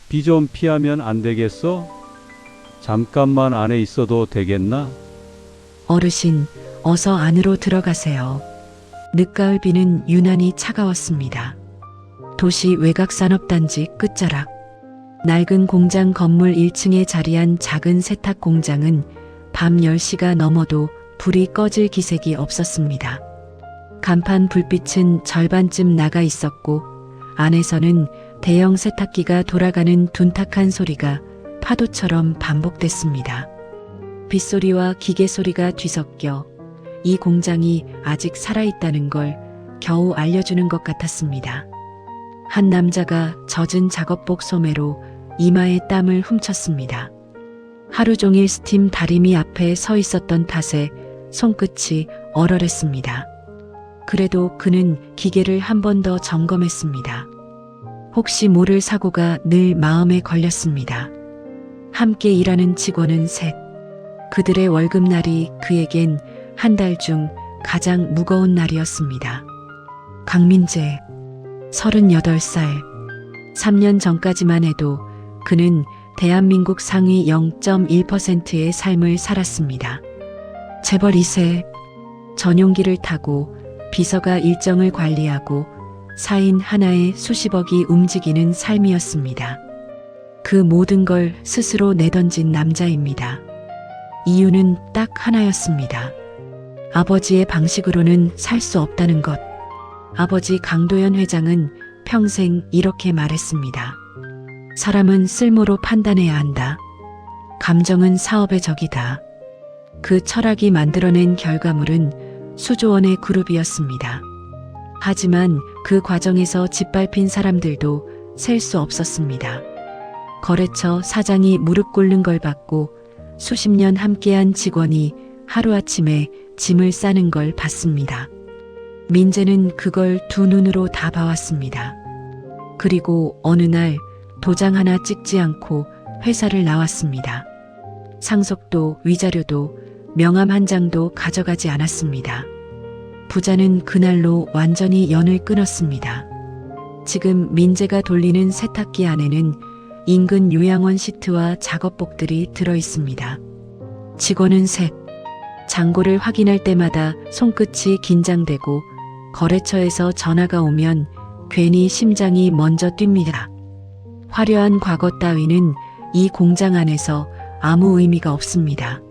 비 좀 피하면 안 되겠어? 잠깐만 안에 있어도 되겠나? 어르신, 어서 안으로 들어가세요. 늦가을 비는 유난히 차가웠습니다. 도시 외곽산업단지 끝자락. 낡은 공장 건물 1층에 자리한 작은 세탁 공장은 밤 10시가 넘어도 불이 꺼질 기색이 없었습니다. 간판 불빛은 절반쯤 나가 있었고 안에서는 대형 세탁기가 돌아가는 둔탁한 소리가 파도처럼 반복됐습니다. 빗소리와 기계 소리가 뒤섞여 이 공장이 아직 살아있다는 걸 겨우 알려주는 것 같았습니다. 한 남자가 젖은 작업복 소매로 이마에 땀을 훔쳤습니다. 하루 종일 스팀 다리미 앞에 서 있었던 탓에 손끝이 얼얼했습니다. 그래도 그는 기계를 한 번 더 점검했습니다. 혹시 모를 사고가 늘 마음에 걸렸습니다. 함께 일하는 직원은 셋. 그들의 월급날이 그에겐 한 달 중 가장 무거운 날이었습니다. 강민재, 38살. 3년 전까지만 해도 그는 대한민국 상위 0.1%의 삶을 살았습니다. 재벌 2세, 전용기를 타고 비서가 일정을 관리하고 4인 하나에 수십억이 움직이는 삶이었습니다. 그 모든 걸 스스로 내던진 남자입니다. 이유는 딱 하나였습니다. 아버지의 방식으로는 살 수 없다는 것. 아버지 강도현 회장은 평생 이렇게 말했습니다. 사람은 쓸모로 판단해야 한다. 감정은 사업의 적이다. 그 철학이 만들어낸 결과물은 수조원의 그룹이었습니다. 하지만 그 과정에서 짓밟힌 사람들도 셀 수 없었습니다. 거래처 사장이 무릎 꿇는 걸 봤고 수십 년 함께한 직원이 하루아침에 짐을 싸는 걸 봤습니다. 민재는 그걸 두 눈으로 다 봐왔습니다. 그리고 어느 날 도장 하나 찍지 않고 회사를 나왔습니다. 상속도 위자료도 명함 한 장도 가져가지 않았습니다. 부자는 그날로 완전히 연을 끊었습니다. 지금 민재가 돌리는 세탁기 안에는 인근 요양원 시트와 작업복들이 들어있습니다. 직원은 셋. 잔고를 확인할 때마다 손끝이 긴장되고 거래처에서 전화가 오면 괜히 심장이 먼저 뜁니다. 화려한 과거 따위는 이 공장 안에서 아무 의미가 없습니다.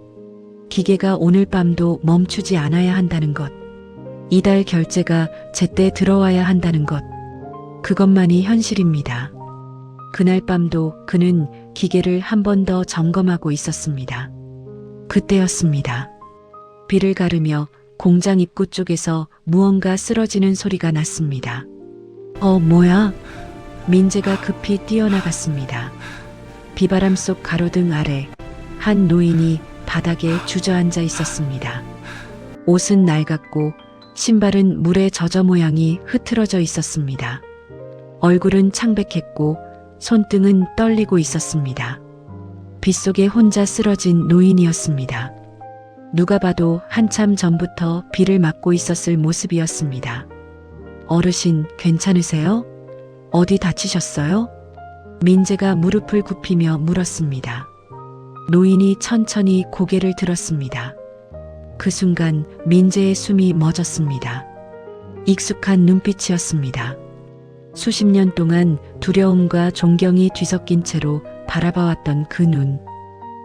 기계가 오늘 밤도 멈추지 않아야 한다는 것. 이달 결제가 제때 들어와야 한다는 것. 그것만이 현실입니다. 그날 밤도 그는 기계를 한 번 더 점검하고 있었습니다. 그때였습니다. 비를 가르며 공장 입구 쪽에서 무언가 쓰러지는 소리가 났습니다. 뭐야? 민재가 급히 뛰어나갔습니다. 비바람 속 가로등 아래 한 노인이 바닥에 주저앉아 있었습니다. 옷은 낡았고 신발은 물에 젖어 모양이 흐트러져 있었습니다. 얼굴은 창백했고 손등은 떨리고 있었습니다. 빗속에 혼자 쓰러진 노인이었습니다. 누가 봐도 한참 전부터 비를 맞고 있었을 모습이었습니다. 어르신, 괜찮으세요? 어디 다치셨어요? 민재가 무릎을 굽히며 물었습니다. 노인이 천천히 고개를 들었습니다. 그 순간 민재의 숨이 멎었습니다. 익숙한 눈빛이었습니다. 수십 년 동안 두려움과 존경이 뒤섞인 채로 바라봐왔던 그 눈.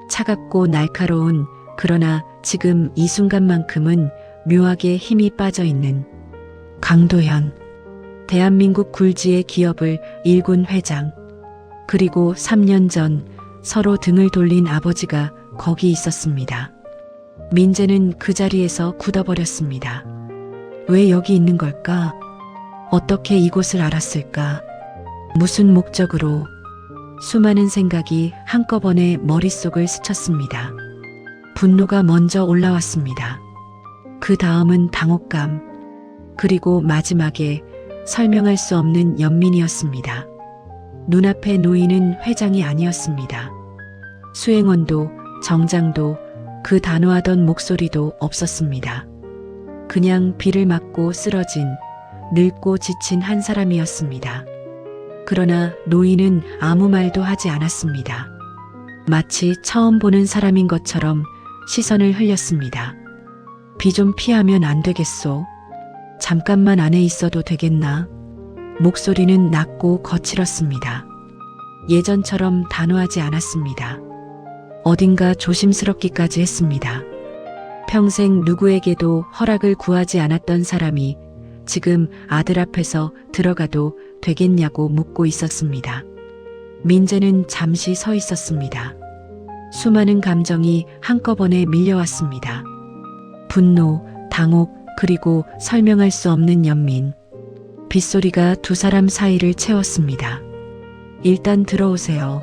차갑고 날카로운, 그러나 지금 이 순간만큼은 묘하게 힘이 빠져있는 강도현. 대한민국 굴지의 기업을 일군 회장. 그리고 3년 전 서로 등을 돌린 아버지가 거기 있었습니다. 민재는 그 자리에서 굳어버렸습니다. 왜 여기 있는 걸까? 어떻게 이곳을 알았을까? 무슨 목적으로? 수많은 생각이 한꺼번에 머릿속을 스쳤습니다. 분노가 먼저 올라왔습니다. 그 다음은 당혹감, 그리고 마지막에 설명할 수 없는 연민이었습니다. 눈앞의 노인은 회장이 아니었습니다. 수행원도 정장도 그 단호하던 목소리도 없었습니다. 그냥 비를 맞고 쓰러진 늙고 지친 한 사람이었습니다. 그러나 노인은 아무 말도 하지 않았습니다. 마치 처음 보는 사람인 것처럼 시선을 흘렸습니다. 비 좀 피하면 안 되겠소? 잠깐만 안에 있어도 되겠나? 목소리는 낮고 거칠었습니다. 예전처럼 단호하지 않았습니다. 어딘가 조심스럽기까지 했습니다. 평생 누구에게도 허락을 구하지 않았던 사람이 지금 아들 앞에서 들어가도 되겠냐고 묻고 있었습니다. 민재는 잠시 서 있었습니다. 수많은 감정이 한꺼번에 밀려왔습니다. 분노, 당혹, 그리고 설명할 수 없는 연민. 빗소리가 두 사람 사이를 채웠습니다. 일단 들어오세요.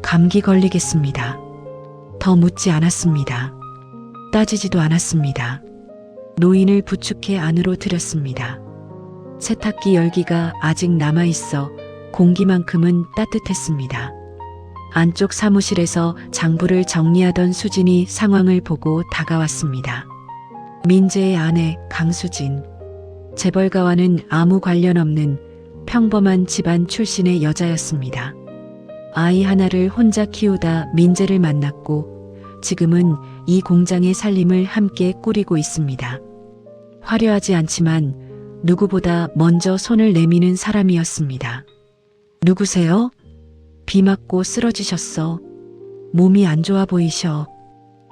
감기 걸리겠습니다. 더 묻지 않았습니다. 따지지도 않았습니다. 노인을 부축해 안으로 들였습니다. 세탁기 열기가 아직 남아있어 공기만큼은 따뜻했습니다. 안쪽 사무실에서 장부를 정리하던 수진이 상황을 보고 다가왔습니다. 민재의 아내 강수진. 재벌가와는 아무 관련 없는 평범한 집안 출신의 여자였습니다. 아이 하나를 혼자 키우다 민재를 만났고 지금은 이 공장의 살림을 함께 꾸리고 있습니다. 화려하지 않지만 누구보다 먼저 손을 내미는 사람이었습니다. 누구세요? 비 맞고 쓰러지셨어. 몸이 안 좋아 보이셔.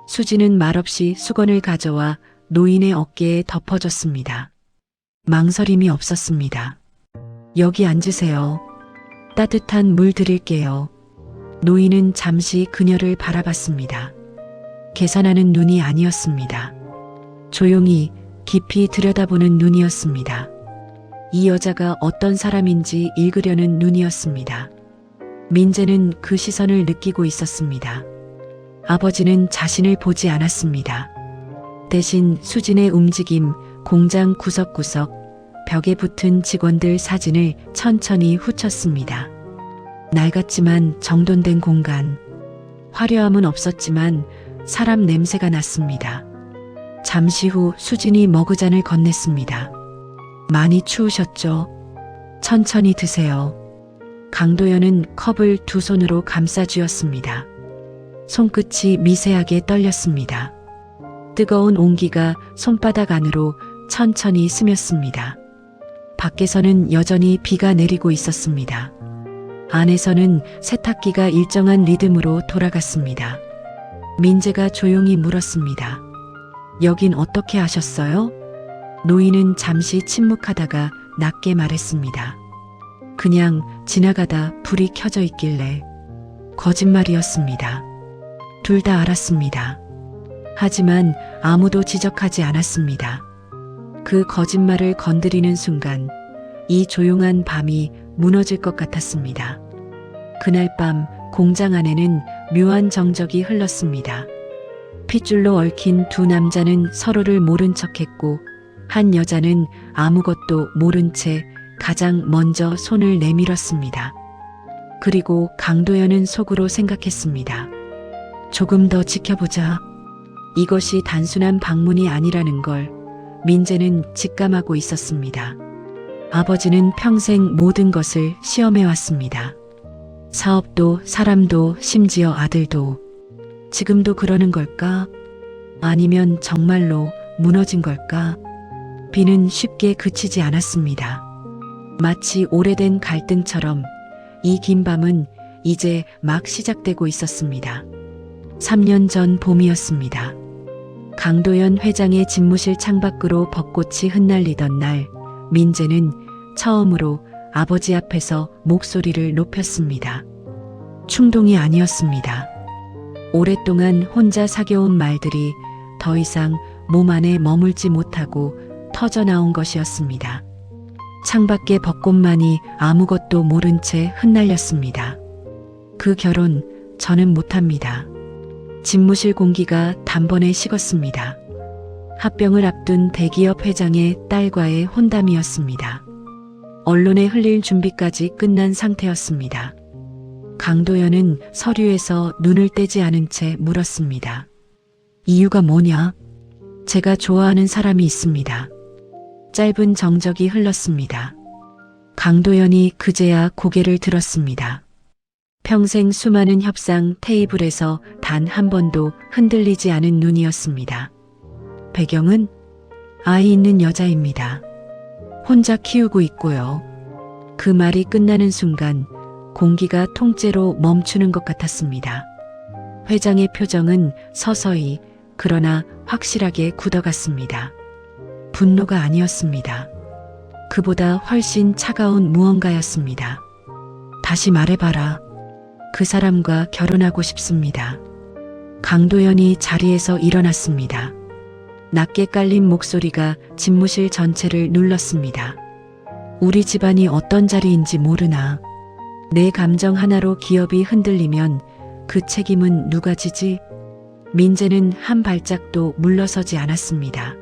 수지는 말없이 수건을 가져와 노인의 어깨에 덮어줬습니다. 망설임이 없었습니다. 여기 앉으세요. 따뜻한 물 드릴게요. 노인은 잠시 그녀를 바라봤습니다. 계산하는 눈이 아니었습니다. 조용히 깊이 들여다보는 눈이었습니다. 이 여자가 어떤 사람인지 읽으려는 눈이었습니다. 민재는 그 시선을 느끼고 있었습니다. 아버지는 자신을 보지 않았습니다. 대신 수진의 움직임, 공장 구석구석, 벽에 붙은 직원들 사진을 천천히 훑었습니다. 낡았지만 정돈된 공간. 화려함은 없었지만 사람 냄새가 났습니다. 잠시 후 수진이 머그잔을 건넸습니다. 많이 추우셨죠? 천천히 드세요. 강도연은 컵을 두 손으로 감싸 쥐었습니다. 손끝이 미세하게 떨렸습니다. 뜨거운 온기가 손바닥 안으로 천천히 스며습니다. 밖에서는 여전히 비가 내리고 있었습니다. 안에서는 세탁기가 일정한 리듬으로 돌아갔습니다. 민재가 조용히 물었습니다. 여긴 어떻게 아셨어요? 노인은 잠시 침묵하다가 낮게 말했습니다. 그냥 지나가다 불이 켜져 있길래. 거짓말이었습니다. 둘 다 알았습니다. 하지만 아무도 지적하지 않았습니다. 그 거짓말을 건드리는 순간 이 조용한 밤이 무너질 것 같았습니다. 그날 밤 공장 안에는 묘한 정적이 흘렀습니다. 핏줄로 얽힌 두 남자는 서로를 모른 척했고 한 여자는 아무것도 모른 채 가장 먼저 손을 내밀었습니다. 그리고 강도연은 속으로 생각했습니다. 조금 더 지켜보자. 이것이 단순한 방문이 아니라는 걸 민재는 직감하고 있었습니다. 아버지는 평생 모든 것을 시험해왔습니다. 사업도 사람도 심지어 아들도. 지금도 그러는 걸까? 아니면 정말로 무너진 걸까? 비는 쉽게 그치지 않았습니다. 마치 오래된 갈등처럼 이 긴 밤은 이제 막 시작되고 있었습니다. 3년 전 봄이었습니다. 강도연 회장의 집무실 창밖으로 벚꽃이 흩날리던 날, 민재는 처음으로 아버지 앞에서 목소리를 높였습니다. 충동이 아니었습니다. 오랫동안 혼자 사겨온 말들이 더 이상 몸 안에 머물지 못하고 터져나온 것이었습니다. 창밖의 벚꽃만이 아무것도 모른 채 흩날렸습니다. 그 결혼 저는 못합니다. 집무실 공기가 단번에 식었습니다. 합병을 앞둔 대기업 회장의 딸과의 혼담이었습니다. 언론에 흘릴 준비까지 끝난 상태였습니다. 강도연은 서류에서 눈을 떼지 않은 채 물었습니다. 이유가 뭐냐? 제가 좋아하는 사람이 있습니다. 짧은 정적이 흘렀습니다. 강도연이 그제야 고개를 들었습니다. 평생 수많은 협상 테이블에서 단 한 번도 흔들리지 않은 눈이었습니다. 배경은 아이 있는 여자입니다. 혼자 키우고 있고요. 그 말이 끝나는 순간 공기가 통째로 멈추는 것 같았습니다. 회장의 표정은 서서히 그러나 확실하게 굳어갔습니다. 분노가 아니었습니다. 그보다 훨씬 차가운 무언가였습니다. 다시 말해봐라. 그 사람과 결혼하고 싶습니다. 강도연이 자리에서 일어났습니다. 낮게 깔린 목소리가 집무실 전체를 눌렀습니다. 우리 집안이 어떤 자리인지 모르나 내 감정 하나로 기업이 흔들리면 그 책임은 누가 지지? 민재는 한 발짝도 물러서지 않았습니다.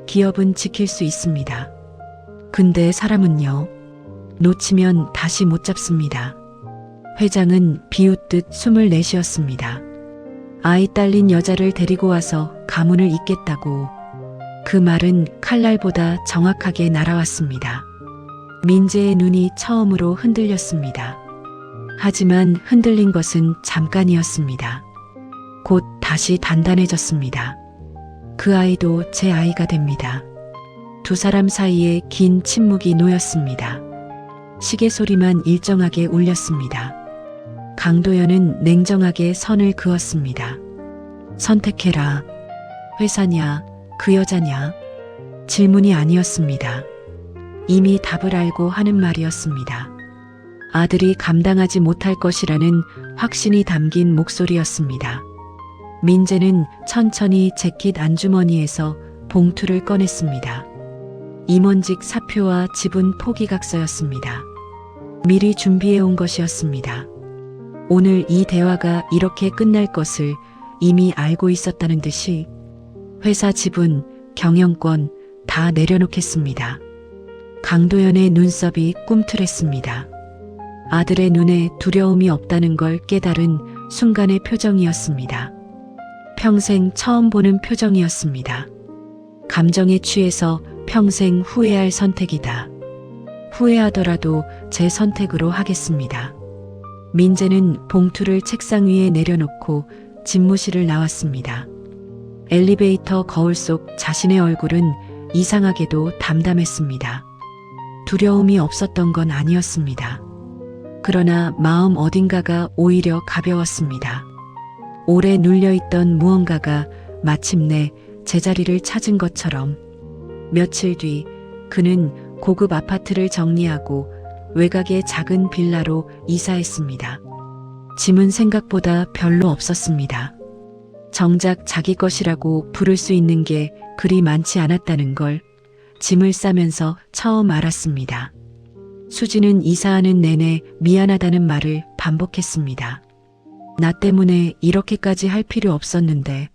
기업은 지킬 수 있습니다. 근데 사람은요. 놓치면 다시 못 잡습니다. 회장은 비웃듯 숨을 내쉬었습니다. 아이 딸린 여자를 데리고 와서 가문을 잇겠다고. 그 말은 칼날보다 정확하게 날아왔습니다. 민재의 눈이 처음으로 흔들렸습니다. 하지만 흔들린 것은 잠깐이었습니다. 곧 다시 단단해졌습니다. 그 아이도 제 아이가 됩니다. 두 사람 사이에 긴 침묵이 놓였습니다. 시계 소리만 일정하게 울렸습니다. 강도연은 냉정하게 선을 그었습니다. 선택해라. 회사냐, 그 여자냐? 질문이 아니었습니다. 이미 답을 알고 하는 말이었습니다. 아들이 감당하지 못할 것이라는 확신이 담긴 목소리였습니다. 민재는 천천히 재킷 안주머니에서 봉투를 꺼냈습니다. 임원직 사표와 지분 포기각서였습니다. 미리 준비해온 것이었습니다. 오늘 이 대화가 이렇게 끝날 것을 이미 알고 있었다는 듯이 회사 지분, 경영권 다 내려놓겠습니다. 강도연의 눈썹이 꿈틀했습니다. 아들의 눈에 두려움이 없다는 걸 깨달은 순간의 표정이었습니다. 평생 처음 보는 표정이었습니다. 감정에 취해서 평생 후회할 선택이다. 후회하더라도 제 선택으로 하겠습니다. 민재는 봉투를 책상 위에 내려놓고 집무실을 나왔습니다. 엘리베이터 거울 속 자신의 얼굴은 이상하게도 담담했습니다. 두려움이 없었던 건 아니었습니다. 그러나 마음 어딘가가 오히려 가벼웠습니다. 오래 눌려있던 무언가가 마침내 제자리를 찾은 것처럼. 며칠 뒤 그는 고급 아파트를 정리하고 외곽의 작은 빌라로 이사했습니다. 짐은 생각보다 별로 없었습니다. 정작 자기 것이라고 부를 수 있는 게 그리 많지 않았다는 걸 짐을 싸면서 처음 알았습니다. 수지는 이사하는 내내 미안하다는 말을 반복했습니다. 나 때문에 이렇게까지 할 필요 없었는데.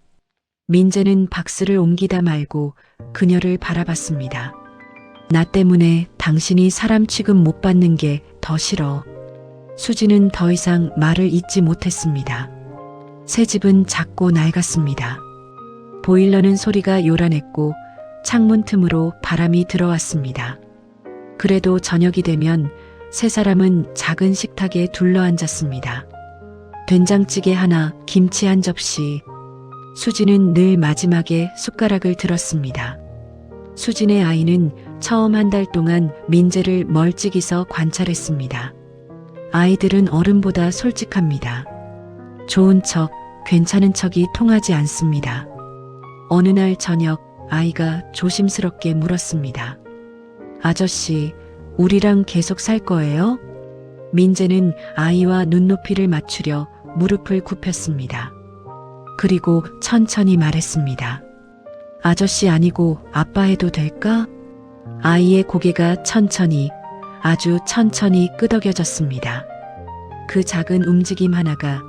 민재는 박스를 옮기다 말고 그녀를 바라봤습니다. 나 때문에 당신이 사람 취급 못 받는 게 더 싫어. 수지는 더 이상 말을 잇지 못했습니다. 새 집은 작고 낡았습니다. 보일러는 소리가 요란했고 창문 틈으로 바람이 들어왔습니다. 그래도 저녁이 되면 세 사람은 작은 식탁에 둘러앉았습니다. 된장찌개 하나, 김치 한 접시. 수지는 늘 마지막에 숟가락을 들었습니다. 수진의 아이는 처음 한 달 동안 민재를 멀찍이서 관찰했습니다. 아이들은 어른보다 솔직합니다. 좋은 척, 괜찮은 척이 통하지 않습니다. 어느 날 저녁 아이가 조심스럽게 물었습니다. 아저씨, 우리랑 계속 살 거예요? 민재는 아이와 눈높이를 맞추려 무릎을 굽혔습니다. 그리고 천천히 말했습니다. 아저씨 아니고 아빠 해도 될까? 아이의 고개가 천천히, 아주 천천히 끄덕여졌습니다. 그 작은 움직임 하나가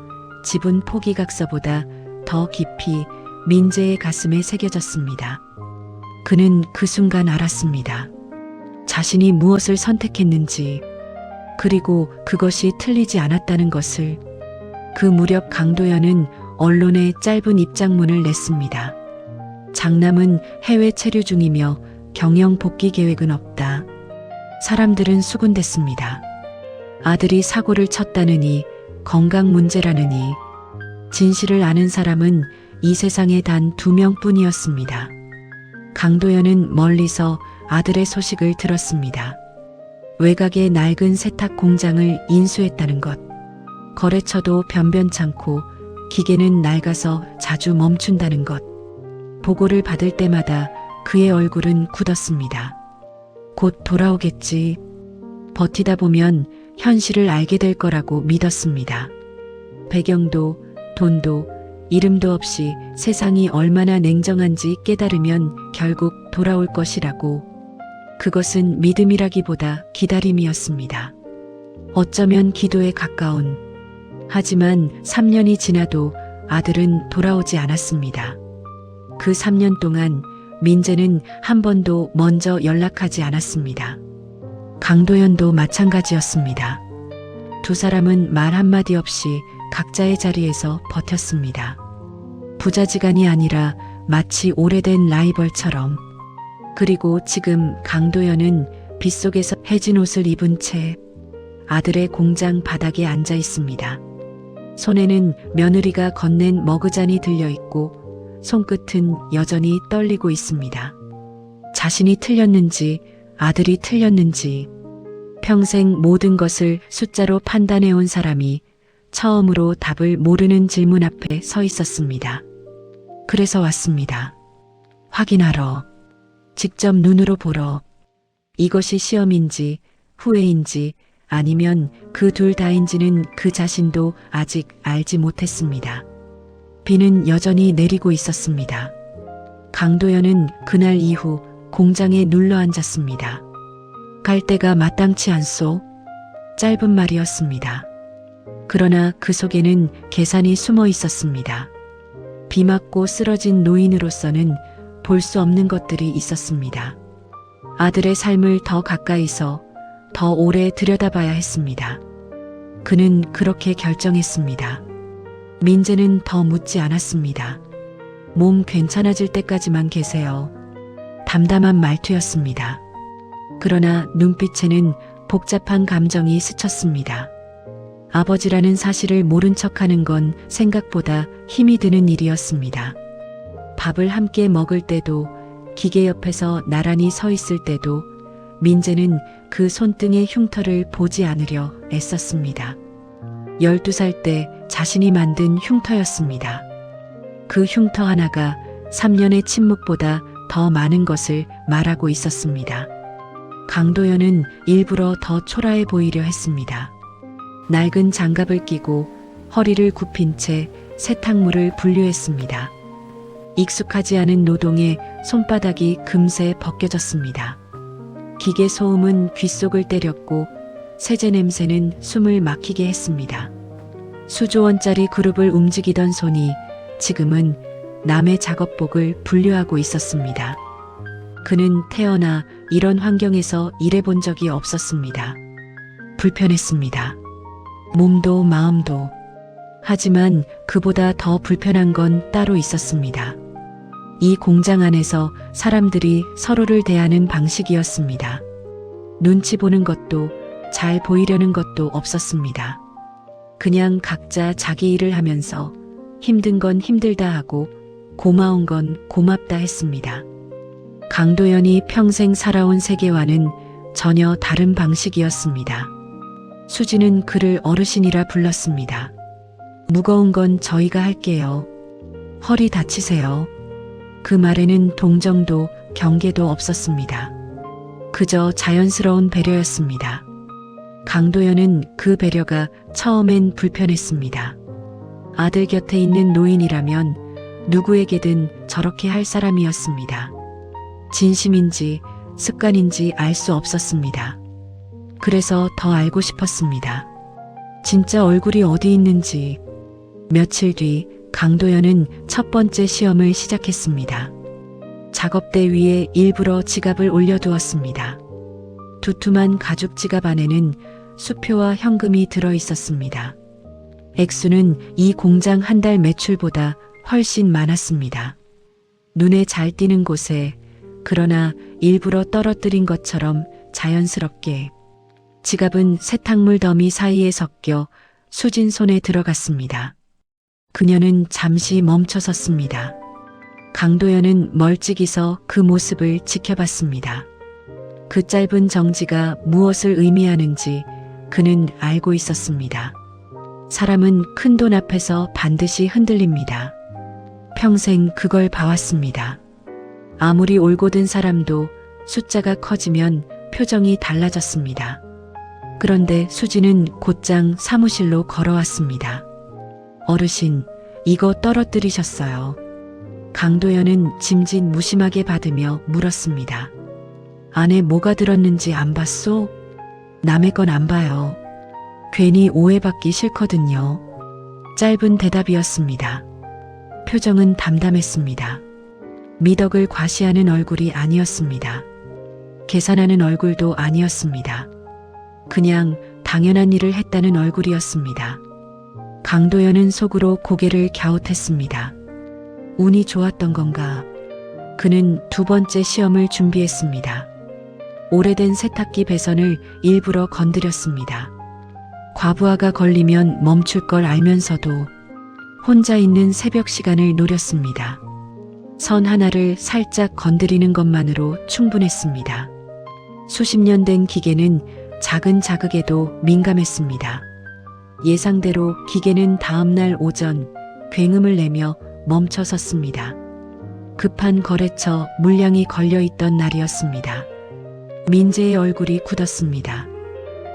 지분 포기각서보다 더 깊이 민재의 가슴에 새겨졌습니다. 그는 그 순간 알았습니다. 자신이 무엇을 선택했는지, 그리고 그것이 틀리지 않았다는 것을. 그 무렵 강도연은 언론에 짧은 입장문을 냈습니다. 장남은 해외 체류 중이며 경영 복귀 계획은 없다. 사람들은 수군댔습니다. 아들이 사고를 쳤다느니, 건강 문제라느니, 진실을 아는 사람은 이 세상에 단 2명뿐이었습니다. 강도연은 멀리서 아들의 소식을 들었습니다. 외곽의 낡은 세탁 공장을 인수했다는 것. 거래처도 변변찮고 기계는 낡아서 자주 멈춘다는 것. 보고를 받을 때마다 그의 얼굴은 굳었습니다. 곧 돌아오겠지. 버티다 보면 현실을 알게 될 거라고 믿었습니다. 배경도, 돈도, 이름도 없이 세상이 얼마나 냉정한지 깨달으면 결국 돌아올 것이라고. 그것은 믿음이라기보다 기다림이었습니다. 어쩌면 기도에 가까운. 하지만 3년이 지나도 아들은 돌아오지 않았습니다. 그 3년 동안 민재는 한 번도 먼저 연락하지 않았습니다. 강도연도 마찬가지였습니다. 두 사람은 말 한마디 없이 각자의 자리에서 버텼습니다. 부자지간이 아니라 마치 오래된 라이벌처럼. 그리고 지금 강도연은 빗속에서 해진 옷을 입은 채 아들의 공장 바닥에 앉아 있습니다. 손에는 며느리가 건넨 머그잔이 들려 있고 손끝은 여전히 떨리고 있습니다. 자신이 틀렸는지 아들이 틀렸는지 평생 모든 것을 숫자로 판단해온 사람이 처음으로 답을 모르는 질문 앞에 서 있었습니다. 그래서 왔습니다. 확인하러. 직접 눈으로 보러. 이것이 시험인지 후회인지 아니면 그 둘 다인지는 그 자신도 아직 알지 못했습니다. 비는 여전히 내리고 있었습니다. 강도연은 그날 이후 공장에 눌러 앉았습니다. 갈 데가 마땅치 않소? 짧은 말이었습니다. 그러나 그 속에는 계산이 숨어 있었습니다. 비 맞고 쓰러진 노인으로서는 볼 수 없는 것들이 있었습니다. 아들의 삶을 더 가까이서 더 오래 들여다봐야 했습니다. 그는 그렇게 결정했습니다. 민재는 더 묻지 않았습니다. 몸 괜찮아질 때까지만 계세요. 담담한 말투였습니다. 그러나 눈빛에는 복잡한 감정이 스쳤습니다. 아버지라는 사실을 모른 척하는 건 생각보다 힘이 드는 일이었습니다. 밥을 함께 먹을 때도, 기계 옆에서 나란히 서 있을 때도 민재는 그 손등의 흉터를 보지 않으려 애썼습니다. 12살 때 자신이 만든 흉터였습니다. 그 흉터 하나가 3년의 침묵보다 더 많은 것을 말하고 있었습니다. 강도연은 일부러 더 초라해 보이려 했습니다. 낡은 장갑을 끼고 허리를 굽힌 채 세탁물을 분류했습니다. 익숙하지 않은 노동에 손바닥이 금세 벗겨졌습니다. 기계 소음은 귓속을 때렸고 세제 냄새는 숨을 막히게 했습니다. 수조 원짜리 그룹을 움직이던 손이 지금은 남의 작업복을 분류하고 있었습니다. 그는 태어나 이런 환경에서 일해본 적이 없었습니다. 불편했습니다. 몸도 마음도. 하지만 그보다 더 불편한 건 따로 있었습니다. 이 공장 안에서 사람들이 서로를 대하는 방식이었습니다. 눈치 보는 것도 잘 보이려는 것도 없었습니다. 그냥 각자 자기 일을 하면서 힘든 건 힘들다 하고 고마운 건 고맙다 했습니다. 강도연이 평생 살아온 세계와는 전혀 다른 방식이었습니다. 수지는 그를 어르신이라 불렀습니다. 무거운 건 저희가 할게요. 허리 다치세요. 그 말에는 동정도 경계도 없었습니다. 그저 자연스러운 배려였습니다. 강도연은 그 배려가 처음엔 불편했습니다. 아들 곁에 있는 노인이라면 누구에게든 저렇게 할 사람이었습니다. 진심인지 습관인지 알 수 없었습니다. 그래서 더 알고 싶었습니다. 진짜 얼굴이 어디 있는지. 며칠 뒤 강도연은 첫 번째 시험을 시작했습니다. 작업대 위에 일부러 지갑을 올려두었습니다. 두툼한 가죽 지갑 안에는 수표와 현금이 들어 있었습니다. 액수는 이 공장 한 달 매출보다 훨씬 많았습니다. 눈에 잘 띄는 곳에, 그러나 일부러 떨어뜨린 것처럼 자연스럽게. 지갑은 세탁물 더미 사이에 섞여 수진 손에 들어갔습니다. 그녀는 잠시 멈춰 섰습니다. 강도연은 멀찍이 서 그 모습을 지켜봤습니다. 그 짧은 정지가 무엇을 의미하는지 그는 알고 있었습니다. 사람은 큰돈 앞에서 반드시 흔들립니다. 평생 그걸 봐왔습니다. 아무리 올곧은 사람도 숫자가 커지면 표정이 달라졌습니다. 그런데 수지는 곧장 사무실로 걸어왔습니다. 어르신, 이거 떨어뜨리셨어요. 강도연은 짐짓 무심하게 받으며 물었습니다. 안에 뭐가 들었는지 안 봤소? 남의 건 안 봐요. 괜히 오해받기 싫거든요. 짧은 대답이었습니다. 표정은 담담했습니다. 미덕을 과시하는 얼굴이 아니었습니다. 계산하는 얼굴도 아니었습니다. 그냥 당연한 일을 했다는 얼굴이었습니다. 강도연은 속으로 고개를 갸웃했습니다. 운이 좋았던 건가? 그는 두 번째 시험을 준비했습니다. 오래된 세탁기 배선을 일부러 건드렸습니다. 과부하가 걸리면 멈출 걸 알면서도 혼자 있는 새벽 시간을 노렸습니다. 선 하나를 살짝 건드리는 것만으로 충분했습니다. 수십 년 된 기계는 작은 자극에도 민감했습니다. 예상대로 기계는 다음날 오전 굉음을 내며 멈춰 섰습니다. 급한 거래처 물량이 걸려있던 날이었습니다. 민재의 얼굴이 굳었습니다.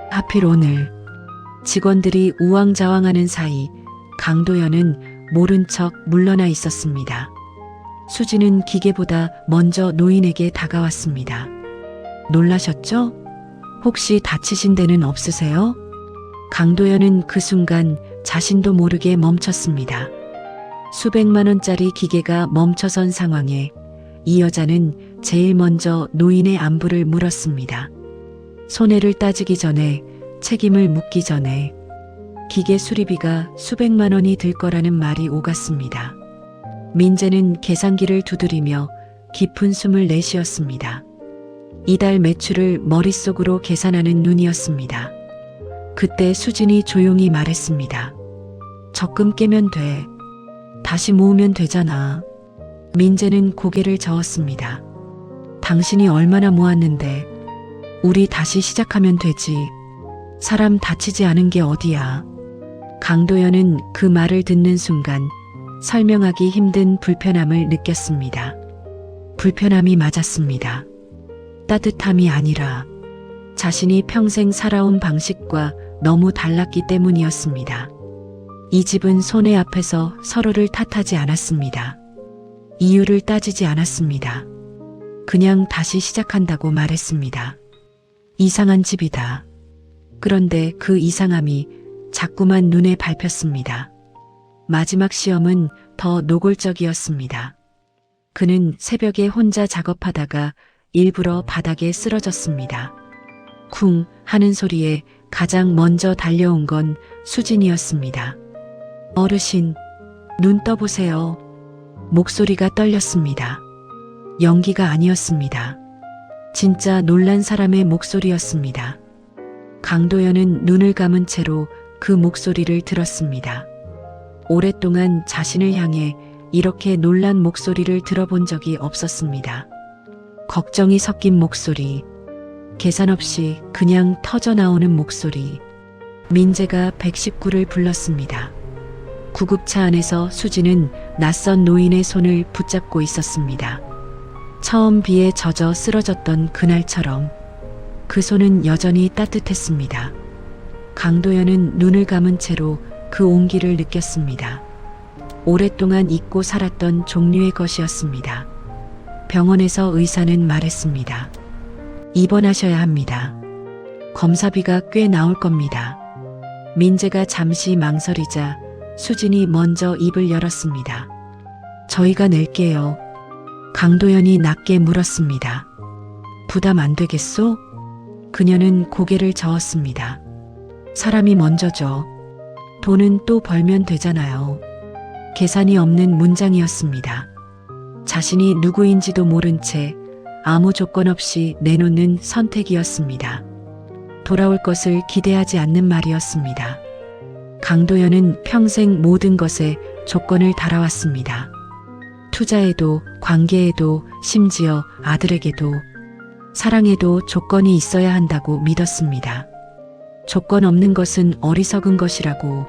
하필 오늘. 직원들이 우왕좌왕하는 사이 강도연은 모른 척 물러나 있었습니다. 수지는 기계보다 먼저 노인에게 다가왔습니다. 놀라셨죠? 혹시 다치신 데는 없으세요? 강도연은 그 순간 자신도 모르게 멈췄습니다. 수백만 원짜리 기계가 멈춰선 상황에 이 여자는 제일 먼저 노인의 안부를 물었습니다. 손해를 따지기 전에, 책임을 묻기 전에 기계 수리비가 수백만 원이 들 거라는 말이 오갔습니다. 민재는 계산기를 두드리며 깊은 숨을 내쉬었습니다. 이달 매출을 머릿속으로 계산하는 눈이었습니다. 그때 수진이 조용히 말했습니다. 적금 깨면 돼. 다시 모으면 되잖아. 민재는 고개를 저었습니다. 당신이 얼마나 모았는데 우리 다시 시작하면 되지. 사람 다치지 않은 게 어디야. 강도연은 그 말을 듣는 순간 설명하기 힘든 불편함을 느꼈습니다. 불편함이 맞았습니다. 따뜻함이 아니라 자신이 평생 살아온 방식과 너무 달랐기 때문이었습니다. 이 집은 손해 앞에서 서로를 탓하지 않았습니다. 이유를 따지지 않았습니다. 그냥 다시 시작한다고 말했습니다. 이상한 집이다. 그런데 그 이상함이 자꾸만 눈에 밟혔습니다. 마지막 시험은 더 노골적이었습니다. 그는 새벽에 혼자 작업하다가 일부러 바닥에 쓰러졌습니다. 쿵 하는 소리에 가장 먼저 달려온 건 수진이었습니다. 어르신, 눈 떠보세요. 목소리가 떨렸습니다. 연기가 아니었습니다. 진짜 놀란 사람의 목소리였습니다. 강도연은 눈을 감은 채로 그 목소리를 들었습니다. 오랫동안 자신을 향해 이렇게 놀란 목소리를 들어본 적이 없었습니다. 걱정이 섞인 목소리, 계산 없이 그냥 터져나오는 목소리. 민재가 119를 불렀습니다. 구급차 안에서 수지는 낯선 노인의 손을 붙잡고 있었습니다. 처음 비에 젖어 쓰러졌던 그날처럼 그 손은 여전히 따뜻했습니다. 강도연은 눈을 감은 채로 그 온기를 느꼈습니다. 오랫동안 잊고 살았던 종류의 것이었습니다. 병원에서 의사는 말했습니다. 입원하셔야 합니다. 검사비가 꽤 나올 겁니다. 민재가 잠시 망설이자 수진이 먼저 입을 열었습니다. 저희가 낼게요. 강도연이 낮게 물었습니다. 부담 안 되겠소? 그녀는 고개를 저었습니다. 사람이 먼저죠. 돈은 또 벌면 되잖아요. 계산이 없는 문장이었습니다. 자신이 누구인지도 모른 채 아무 조건 없이 내놓는 선택이었습니다. 돌아올 것을 기대하지 않는 말이었습니다. 강도연은 평생 모든 것에 조건을 달아왔습니다. 투자에도, 관계에도, 심지어 아들에게도, 사랑에도 조건이 있어야 한다고 믿었습니다. 조건 없는 것은 어리석은 것이라고.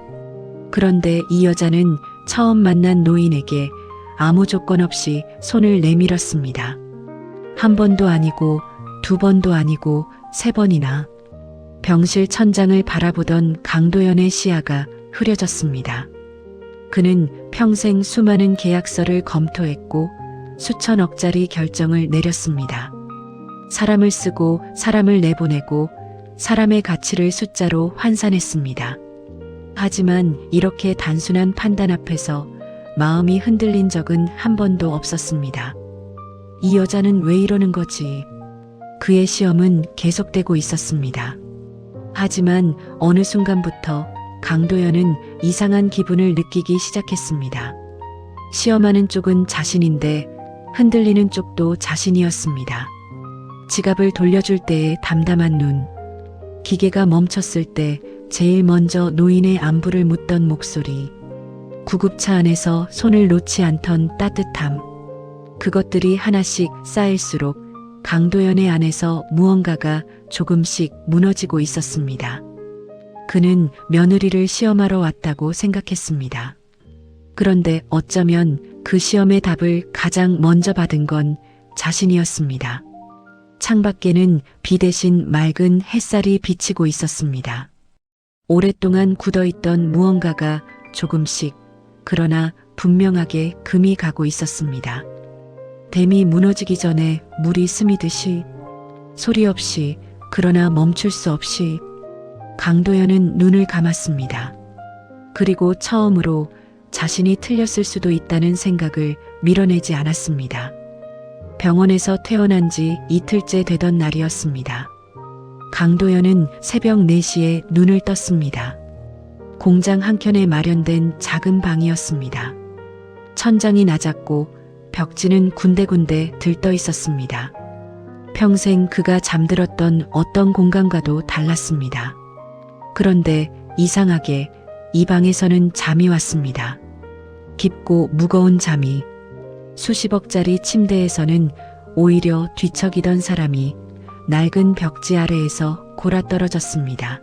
그런데 이 여자는 처음 만난 노인에게 아무 조건 없이 손을 내밀었습니다. 한 번도 아니고, 두 번도 아니고, 세 번이나. 병실 천장을 바라보던 강도연의 시야가 흐려졌습니다. 그는 평생 수많은 계약서를 검토했고 수천억짜리 결정을 내렸습니다. 사람을 쓰고 사람을 내보내고 사람의 가치를 숫자로 환산했습니다. 하지만 이렇게 단순한 판단 앞에서 마음이 흔들린 적은 한 번도 없었습니다. 이 여자는 왜 이러는 거지? 그의 시험은 계속되고 있었습니다. 하지만 어느 순간부터 강도연은 이상한 기분을 느끼기 시작했습니다. 시험하는 쪽은 자신인데 흔들리는 쪽도 자신이었습니다. 지갑을 돌려줄 때의 담담한 눈, 기계가 멈췄을 때 제일 먼저 노인의 안부를 묻던 목소리, 구급차 안에서 손을 놓지 않던 따뜻함, 그것들이 하나씩 쌓일수록 강도연의 안에서 무언가가 조금씩 무너지고 있었습니다. 그는 며느리를 시험하러 왔다고 생각했습니다. 그런데 어쩌면 그 시험의 답을 가장 먼저 받은 건 자신이었습니다. 창밖에는 비 대신 맑은 햇살이 비치고 있었습니다. 오랫동안 굳어있던 무언가가 조금씩, 그러나 분명하게 금이 가고 있었습니다. 댐이 무너지기 전에 물이 스미듯이, 소리 없이, 그러나 멈출 수 없이. 강도연은 눈을 감았습니다. 그리고 처음으로 자신이 틀렸을 수도 있다는 생각을 밀어내지 않았습니다. 병원에서 퇴원한 지 이틀째 되던 날이었습니다. 강도연은 새벽 4시에 눈을 떴습니다. 공장 한켠에 마련된 작은 방이었습니다. 천장이 낮았고 벽지는 군데군데 들떠 있었습니다. 평생 그가 잠들었던 어떤 공간과도 달랐습니다. 그런데 이상하게 이 방에서는 잠이 왔습니다. 깊고 무거운 잠이. 수십억짜리 침대에서는 오히려 뒤척이던 사람이 낡은 벽지 아래에서 골아떨어졌습니다.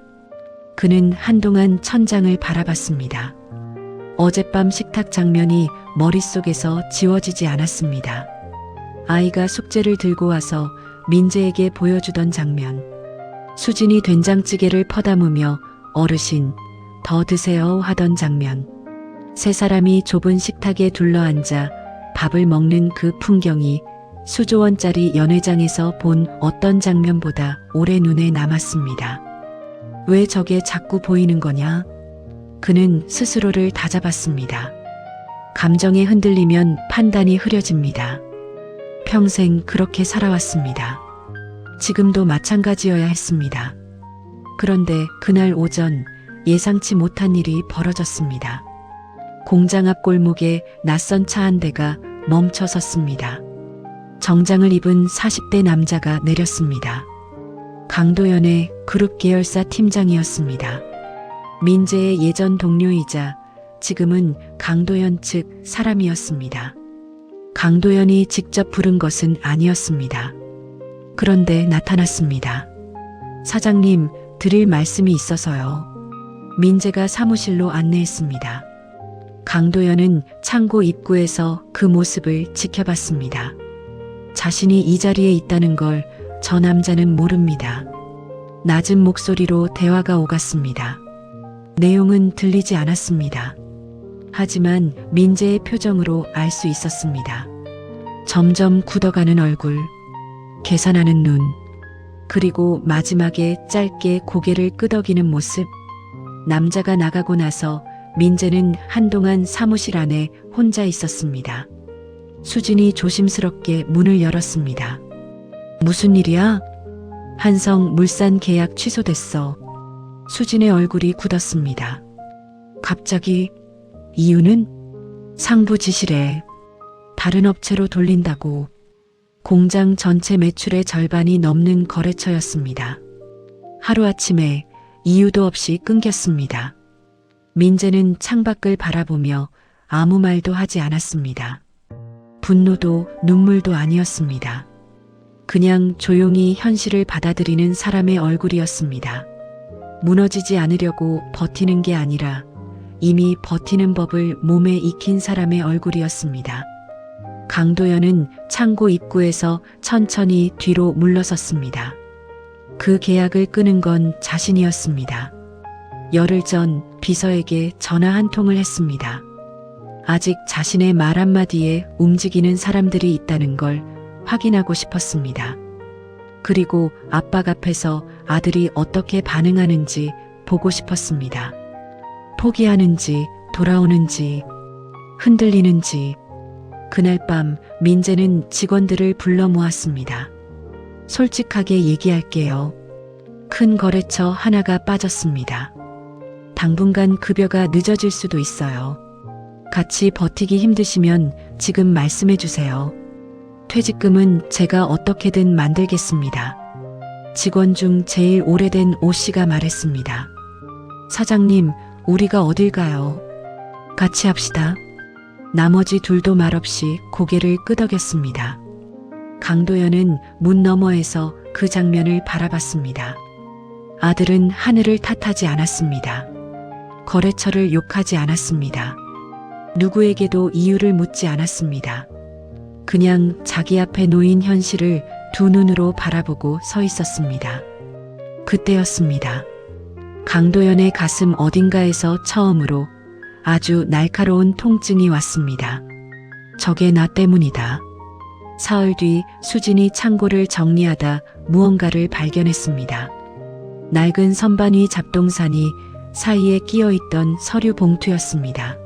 그는 한동안 천장을 바라봤습니다. 어젯밤 식탁 장면이 머릿속에서 지워지지 않았습니다. 아이가 숙제를 들고 와서 민재에게 보여주던 장면. 수진이 된장찌개를 퍼담으며 어르신, 더 드세요 하던 장면. 세 사람이 좁은 식탁에 둘러앉아 밥을 먹는 그 풍경이 수조원짜리 연회장에서 본 어떤 장면보다 오래 눈에 남았습니다. 왜 저게 자꾸 보이는 거냐? 그는 스스로를 다잡았습니다. 감정에 흔들리면 판단이 흐려집니다. 평생 그렇게 살아왔습니다. 지금도 마찬가지여야 했습니다. 그런데 그날 오전 예상치 못한 일이 벌어졌습니다. 공장 앞 골목에 낯선 차 한 대가 멈춰 섰습니다. 정장을 입은 40대 남자가 내렸습니다. 강도연의 그룹 계열사 팀장이었습니다. 민재의 예전 동료이자 지금은 강도연 측 사람이었습니다. 강도연이 직접 부른 것은 아니었습니다. 그런데 나타났습니다. 사장님, 드릴 말씀이 있어서요. 민재가 사무실로 안내했습니다. 강도연은 창고 입구에서 그 모습을 지켜봤습니다. 자신이 이 자리에 있다는 걸 저 남자는 모릅니다. 낮은 목소리로 대화가 오갔습니다. 내용은 들리지 않았습니다. 하지만 민재의 표정으로 알 수 있었습니다. 점점 굳어가는 얼굴, 계산하는 눈, 그리고 마지막에 짧게 고개를 끄덕이는 모습. 남자가 나가고 나서 민재는 한동안 사무실 안에 혼자 있었습니다. 수진이 조심스럽게 문을 열었습니다. 무슨 일이야? 한성 물산 계약 취소됐어. 수진의 얼굴이 굳었습니다. 갑자기. 이유는? 상부 지시래. 다른 업체로 돌린다고. 공장 전체 매출의 절반이 넘는 거래처였습니다. 하루아침에 이유도 없이 끊겼습니다. 민재는 창밖을 바라보며 아무 말도 하지 않았습니다. 분노도 눈물도 아니었습니다. 그냥 조용히 현실을 받아들이는 사람의 얼굴이었습니다. 무너지지 않으려고 버티는 게 아니라 이미 버티는 법을 몸에 익힌 사람의 얼굴이었습니다. 강도연은 창고 입구에서 천천히 뒤로 물러섰습니다. 그 계약을 끊은 건 자신이었습니다. 열흘 전 비서에게 전화 한 통을 했습니다. 아직 자신의 말 한마디에 움직이는 사람들이 있다는 걸 확인하고 싶었습니다. 그리고 압박 앞에서 아들이 어떻게 반응하는지 보고 싶었습니다. 포기하는지, 돌아오는지, 흔들리는지. 그날 밤 민재는 직원들을 불러 모았습니다. 솔직하게 얘기할게요. 큰 거래처 하나가 빠졌습니다. 당분간 급여가 늦어질 수도 있어요. 같이 버티기 힘드시면 지금 말씀해 주세요. 퇴직금은 제가 어떻게든 만들겠습니다. 직원 중 제일 오래된 오 씨가 말했습니다. 사장님, 우리가 어딜 가요? 같이 합시다. 나머지 둘도 말없이 고개를 끄덕였습니다. 강도연은 문 너머에서 그 장면을 바라봤습니다. 아들은 하늘을 탓하지 않았습니다. 거래처를 욕하지 않았습니다. 누구에게도 이유를 묻지 않았습니다. 그냥 자기 앞에 놓인 현실을 두 눈으로 바라보고 서 있었습니다. 그때였습니다. 강도연의 가슴 어딘가에서 처음으로 아주 날카로운 통증이 왔습니다. 저게 나 때문이다. 사흘 뒤 수진이 창고를 정리하다 무언가를 발견했습니다. 낡은 선반 위 잡동사니 사이에 끼어있던 서류 봉투였습니다.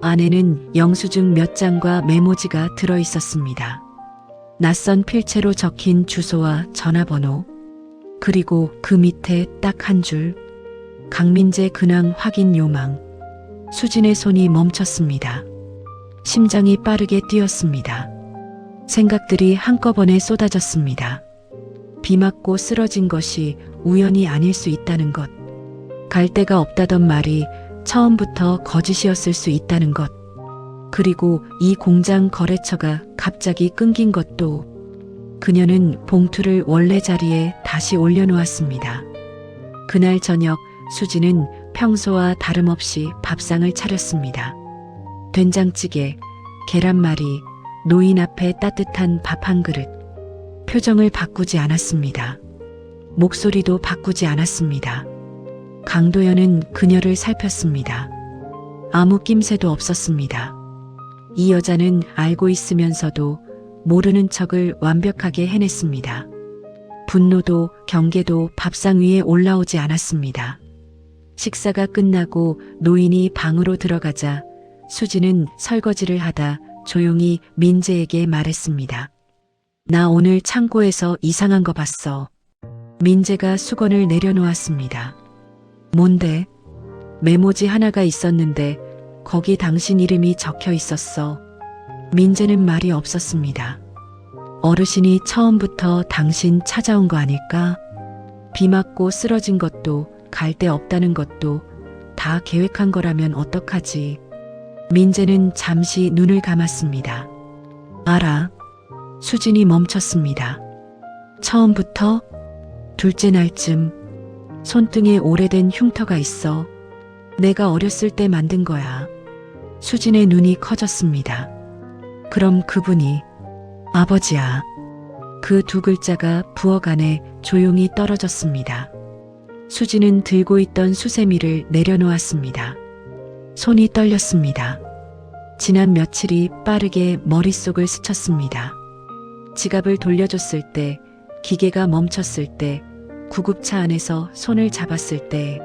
안에는 영수증 몇 장과 메모지가 들어있었습니다. 낯선 필체로 적힌 주소와 전화번호, 그리고 그 밑에 딱 한 줄, 강민재 근황 확인 요망. 수진의 손이 멈췄습니다. 심장이 빠르게 뛰었습니다. 생각들이 한꺼번에 쏟아졌습니다. 비 맞고 쓰러진 것이 우연이 아닐 수 있다는 것. 갈 데가 없다던 말이 처음부터 거짓이었을 수 있다는 것. 그리고 이 공장 거래처가 갑자기 끊긴 것도. 그녀는 봉투를 원래 자리에 다시 올려놓았습니다. 그날 저녁 수진은 평소와 다름없이 밥상을 차렸습니다. 된장찌개, 계란말이, 노인 앞에 따뜻한 밥 한 그릇. 표정을 바꾸지 않았습니다. 목소리도 바꾸지 않았습니다. 강도연은 그녀를 살폈습니다. 아무 낌새도 없었습니다. 이 여자는 알고 있으면서도 모르는 척을 완벽하게 해냈습니다. 분노도 경계도 밥상 위에 올라오지 않았습니다. 식사가 끝나고 노인이 방으로 들어가자 수진은 설거지를 하다 조용히 민재에게 말했습니다. 나 오늘 창고에서 이상한 거 봤어. 민재가 수건을 내려놓았습니다. 뭔데? 메모지 하나가 있었는데 거기 당신 이름이 적혀 있었어. 민재는 말이 없었습니다. 어르신이 처음부터 당신 찾아온 거 아닐까? 비 맞고 쓰러진 것도 갈 데 없다는 것도 다 계획한 거라면 어떡하지? 민재는 잠시 눈을 감았습니다. 알아. 수진이 멈췄습니다. 처음부터? 둘째 날쯤 손등에 오래된 흉터가 있어. 내가 어렸을 때 만든 거야. 수진의 눈이 커졌습니다. 그럼 그분이 아버지야. 그 두 글자가 부엌 안에 조용히 떨어졌습니다. 수진은 들고 있던 수세미를 내려놓았습니다. 손이 떨렸습니다. 지난 며칠이 빠르게 머릿속을 스쳤습니다. 지갑을 돌려줬을 때, 기계가 멈췄을 때, 구급차 안에서 손을 잡았을 때,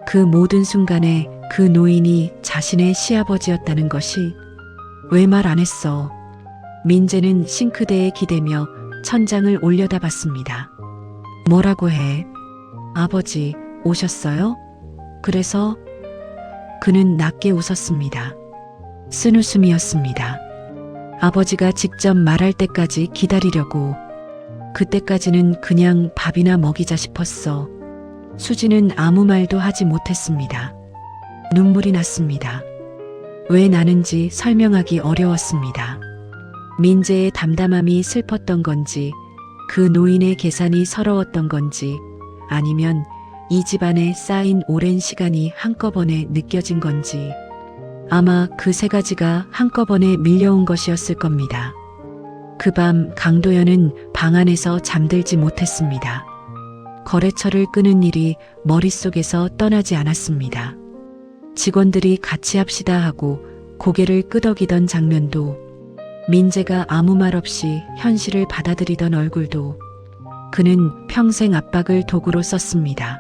그 모든 순간에 그 노인이 자신의 시아버지였다는 것이 왜 말 안 했어? 민재는 싱크대에 기대며 천장을 올려다봤습니다. 뭐라고 해? 아버지, 오셨어요? 그래서? 그는 낮게 웃었습니다. 쓴 웃음이었습니다. 아버지가 직접 말할 때까지 기다리려고. 그때까지는 그냥 밥이나 먹이자 싶었어. 수지는 아무 말도 하지 못했습니다. 눈물이 났습니다. 왜 나는지 설명하기 어려웠습니다. 민재의 담담함이 슬펐던 건지, 그 노인의 계산이 서러웠던 건지, 아니면 이 집안에 쌓인 오랜 시간이 한꺼번에 느껴진 건지, 아마 그 세 가지가 한꺼번에 밀려온 것이었을 겁니다. 그 밤 강도연은 방 안에서 잠들지 못했습니다. 거래처를 끄는 일이 머릿속에서 떠나지 않았습니다. 직원들이 같이 합시다 하고 고개를 끄덕이던 장면도, 민재가 아무 말 없이 현실을 받아들이던 얼굴도, 그는 평생 압박을 도구로 썼습니다.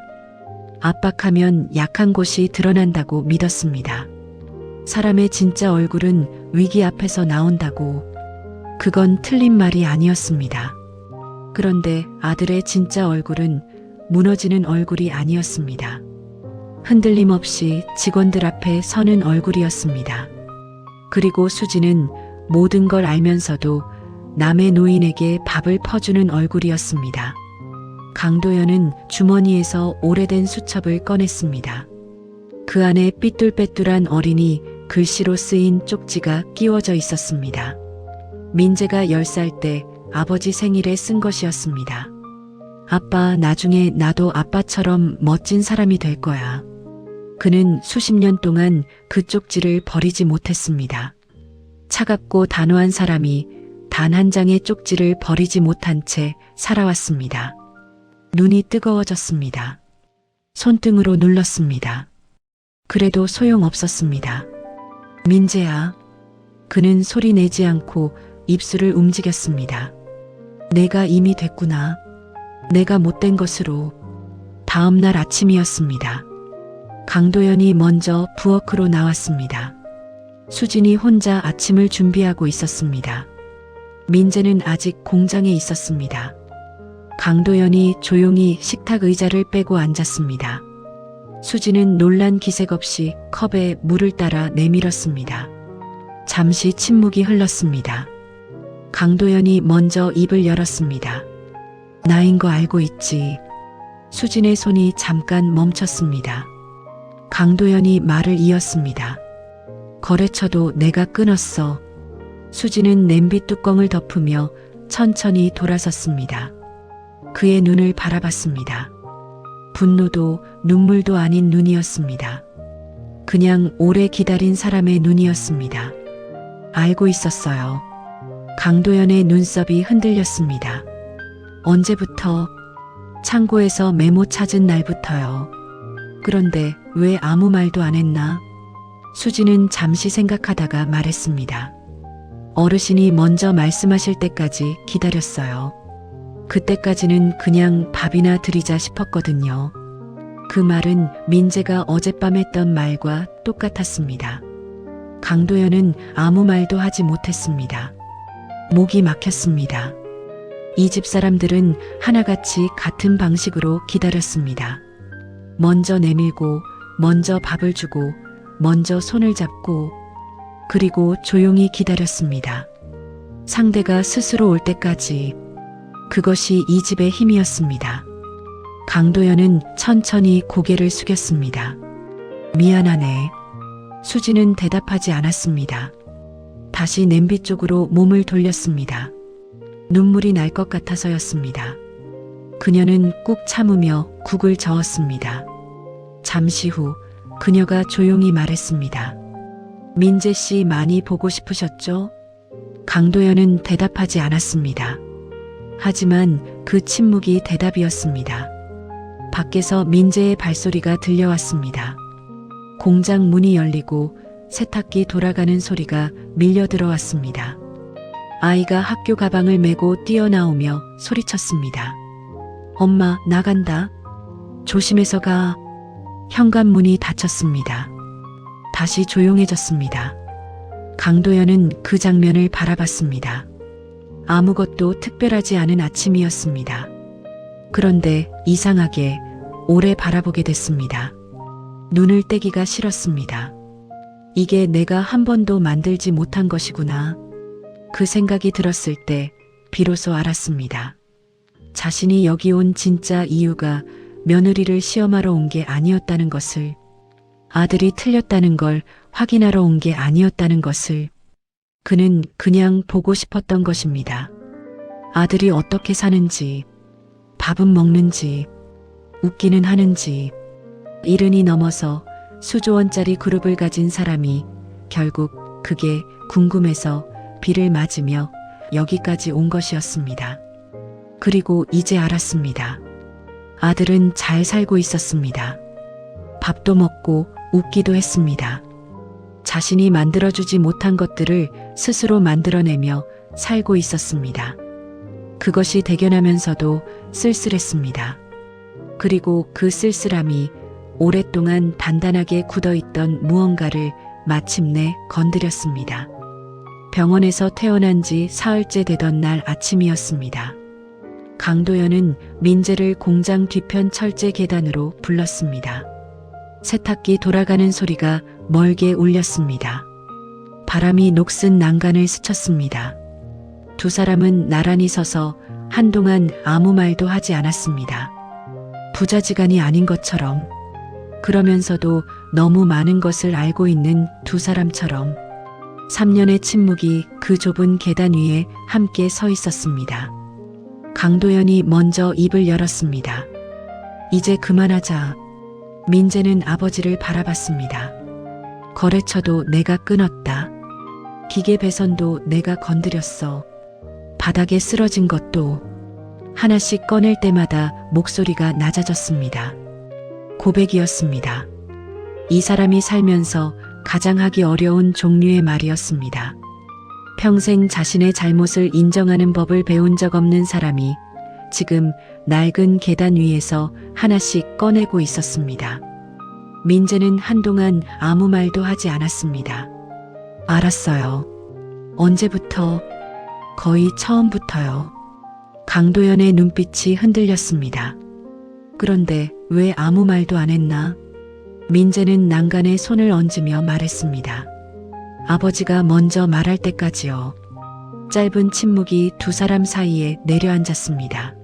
압박하면 약한 곳이 드러난다고 믿었습니다. 사람의 진짜 얼굴은 위기 앞에서 나온다고. 그건 틀린 말이 아니었습니다. 그런데 아들의 진짜 얼굴은 무너지는 얼굴이 아니었습니다. 흔들림 없이 직원들 앞에 서는 얼굴이었습니다. 그리고 수지는 모든 걸 알면서도 남의 노인에게 밥을 퍼주는 얼굴이었습니다. 강도연은 주머니에서 오래된 수첩을 꺼냈습니다. 그 안에 삐뚤빼뚤한 어린이 글씨로 쓰인 쪽지가 끼워져 있었습니다. 민재가 10살 때 아버지 생일에 쓴 것이었습니다. 아빠, 나중에 나도 아빠처럼 멋진 사람이 될 거야. 그는 수십 년 동안 그 쪽지를 버리지 못했습니다. 차갑고 단호한 사람이 단 한 장의 쪽지를 버리지 못한 채 살아왔습니다. 눈이 뜨거워졌습니다. 손등으로 눌렀습니다. 그래도 소용없었습니다. 민재야. 그는 소리 내지 않고 입술을 움직였습니다. 내가 이미 됐구나. 내가 못된 것으로. 다음 날 아침이었습니다. 강도연이 먼저 부엌으로 나왔습니다. 수진이 혼자 아침을 준비하고 있었습니다. 민재는 아직 공장에 있었습니다. 강도연이 조용히 식탁 의자를 빼고 앉았습니다. 수진은 놀란 기색 없이 컵에 물을 따라 내밀었습니다. 잠시 침묵이 흘렀습니다. 강도연이 먼저 입을 열었습니다. 나인 거 알고 있지. 수진의 손이 잠깐 멈췄습니다. 강도연이 말을 이었습니다. 거래처도 내가 끊었어. 수진은 냄비 뚜껑을 덮으며 천천히 돌아섰습니다. 그의 눈을 바라봤습니다. 분노도 눈물도 아닌 눈이었습니다. 그냥 오래 기다린 사람의 눈이었습니다. 알고 있었어요. 강도연의 눈썹이 흔들렸습니다. 언제부터? 창고에서 메모 찾은 날부터요. 그런데 왜 아무 말도 안 했나? 수지는 잠시 생각하다가 말했습니다. 어르신이 먼저 말씀하실 때까지 기다렸어요. 그때까지는 그냥 밥이나 드리자 싶었거든요. 그 말은 민재가 어젯밤 했던 말과 똑같았습니다. 강도연은 아무 말도 하지 못했습니다. 목이 막혔습니다. 이 집 사람들은 하나같이 같은 방식으로 기다렸습니다. 먼저 내밀고, 먼저 밥을 주고, 먼저 손을 잡고, 그리고 조용히 기다렸습니다. 상대가 스스로 올 때까지. 그것이 이 집의 힘이었습니다. 강도연은 천천히 고개를 숙였습니다. 미안하네. 수지는 대답하지 않았습니다. 다시 냄비 쪽으로 몸을 돌렸습니다. 눈물이 날 것 같아서였습니다. 그녀는 꾹 참으며 국을 저었습니다. 잠시 후 그녀가 조용히 말했습니다. 민재 씨 많이 보고 싶으셨죠? 강도연은 대답하지 않았습니다. 하지만 그 침묵이 대답이었습니다. 밖에서 민재의 발소리가 들려왔습니다. 공장 문이 열리고 세탁기 돌아가는 소리가 밀려 들어왔습니다. 아이가 학교 가방을 메고 뛰어나오며 소리쳤습니다. 엄마, 나간다. 조심해서 가. 현관문이 닫혔습니다. 다시 조용해졌습니다. 강도연은 그 장면을 바라봤습니다. 아무것도 특별하지 않은 아침이었습니다. 그런데 이상하게 오래 바라보게 됐습니다. 눈을 떼기가 싫었습니다. 이게 내가 한 번도 만들지 못한 것이구나. 그 생각이 들었을 때 비로소 알았습니다. 자신이 여기 온 진짜 이유가 며느리를 시험하러 온 게 아니었다는 것을, 아들이 틀렸다는 걸 확인하러 온 게 아니었다는 것을 그는 그냥 보고 싶었던 것입니다. 아들이 어떻게 사는지, 밥은 먹는지, 웃기는 하는지, 70이 넘어서 수조 원짜리 그룹을 가진 사람이 결국 그게 궁금해서 비를 맞으며 여기까지 온 것이었습니다. 그리고 이제 알았습니다. 아들은 잘 살고 있었습니다. 밥도 먹고 웃기도 했습니다. 자신이 만들어주지 못한 것들을 스스로 만들어내며 살고 있었습니다. 그것이 대견하면서도 쓸쓸했습니다. 그리고 그 쓸쓸함이 오랫동안 단단하게 굳어있던 무언가를 마침내 건드렸습니다. 병원에서 퇴원한 지 사흘째 되던 날 아침이었습니다. 강도연은 민재를 공장 뒤편 철제 계단으로 불렀습니다. 세탁기 돌아가는 소리가 멀게 울렸습니다. 바람이 녹슨 난간을 스쳤습니다. 두 사람은 나란히 서서 한동안 아무 말도 하지 않았습니다. 부자지간이 아닌 것처럼, 그러면서도 너무 많은 것을 알고 있는 두 사람처럼 3년의 침묵이 그 좁은 계단 위에 함께 서 있었습니다. 강도연이 먼저 입을 열었습니다. 이제 그만하자. 민재는 아버지를 바라봤습니다. 거래처도 내가 끊었다. 기계 배선도 내가 건드렸어. 바닥에 쓰러진 것도. 하나씩 꺼낼 때마다 목소리가 낮아졌습니다. 고백이었습니다. 이 사람이 살면서 가장 하기 어려운 종류의 말이었습니다. 평생 자신의 잘못을 인정하는 법을 배운 적 없는 사람이 지금 낡은 계단 위에서 하나씩 꺼내고 있었습니다. 민재는 한동안 아무 말도 하지 않았습니다. 알았어요. 언제부터? 거의 처음부터요. 강도연의 눈빛이 흔들렸습니다. 그런데 왜 아무 말도 안 했나? 민재는 난간에 손을 얹으며 말했습니다. 아버지가 먼저 말할 때까지요. 짧은 침묵이 두 사람 사이에 내려앉았습니다.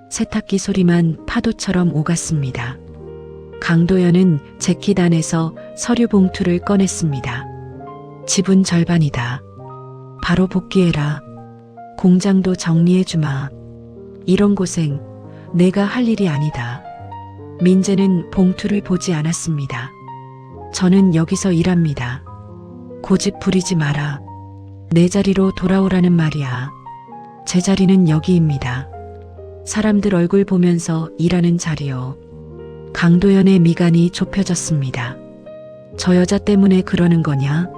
세탁기 소리만 파도처럼 오갔습니다. 강도연은 재킷 안에서 서류 봉투를 꺼냈습니다. 집은 절반이다. 바로 복귀해라. 공장도 정리해주마. 이런 고생 내가 할 일이 아니다. 민재는 봉투를 보지 않았습니다. 저는 여기서 일합니다. 고집 부리지 마라. 내 자리로 돌아오라는 말이야. 제 자리는 여기입니다. 사람들 얼굴 보면서 일하는 자리요. 강도연의 미간이 좁혀졌습니다. 저 여자 때문에 그러는 거냐?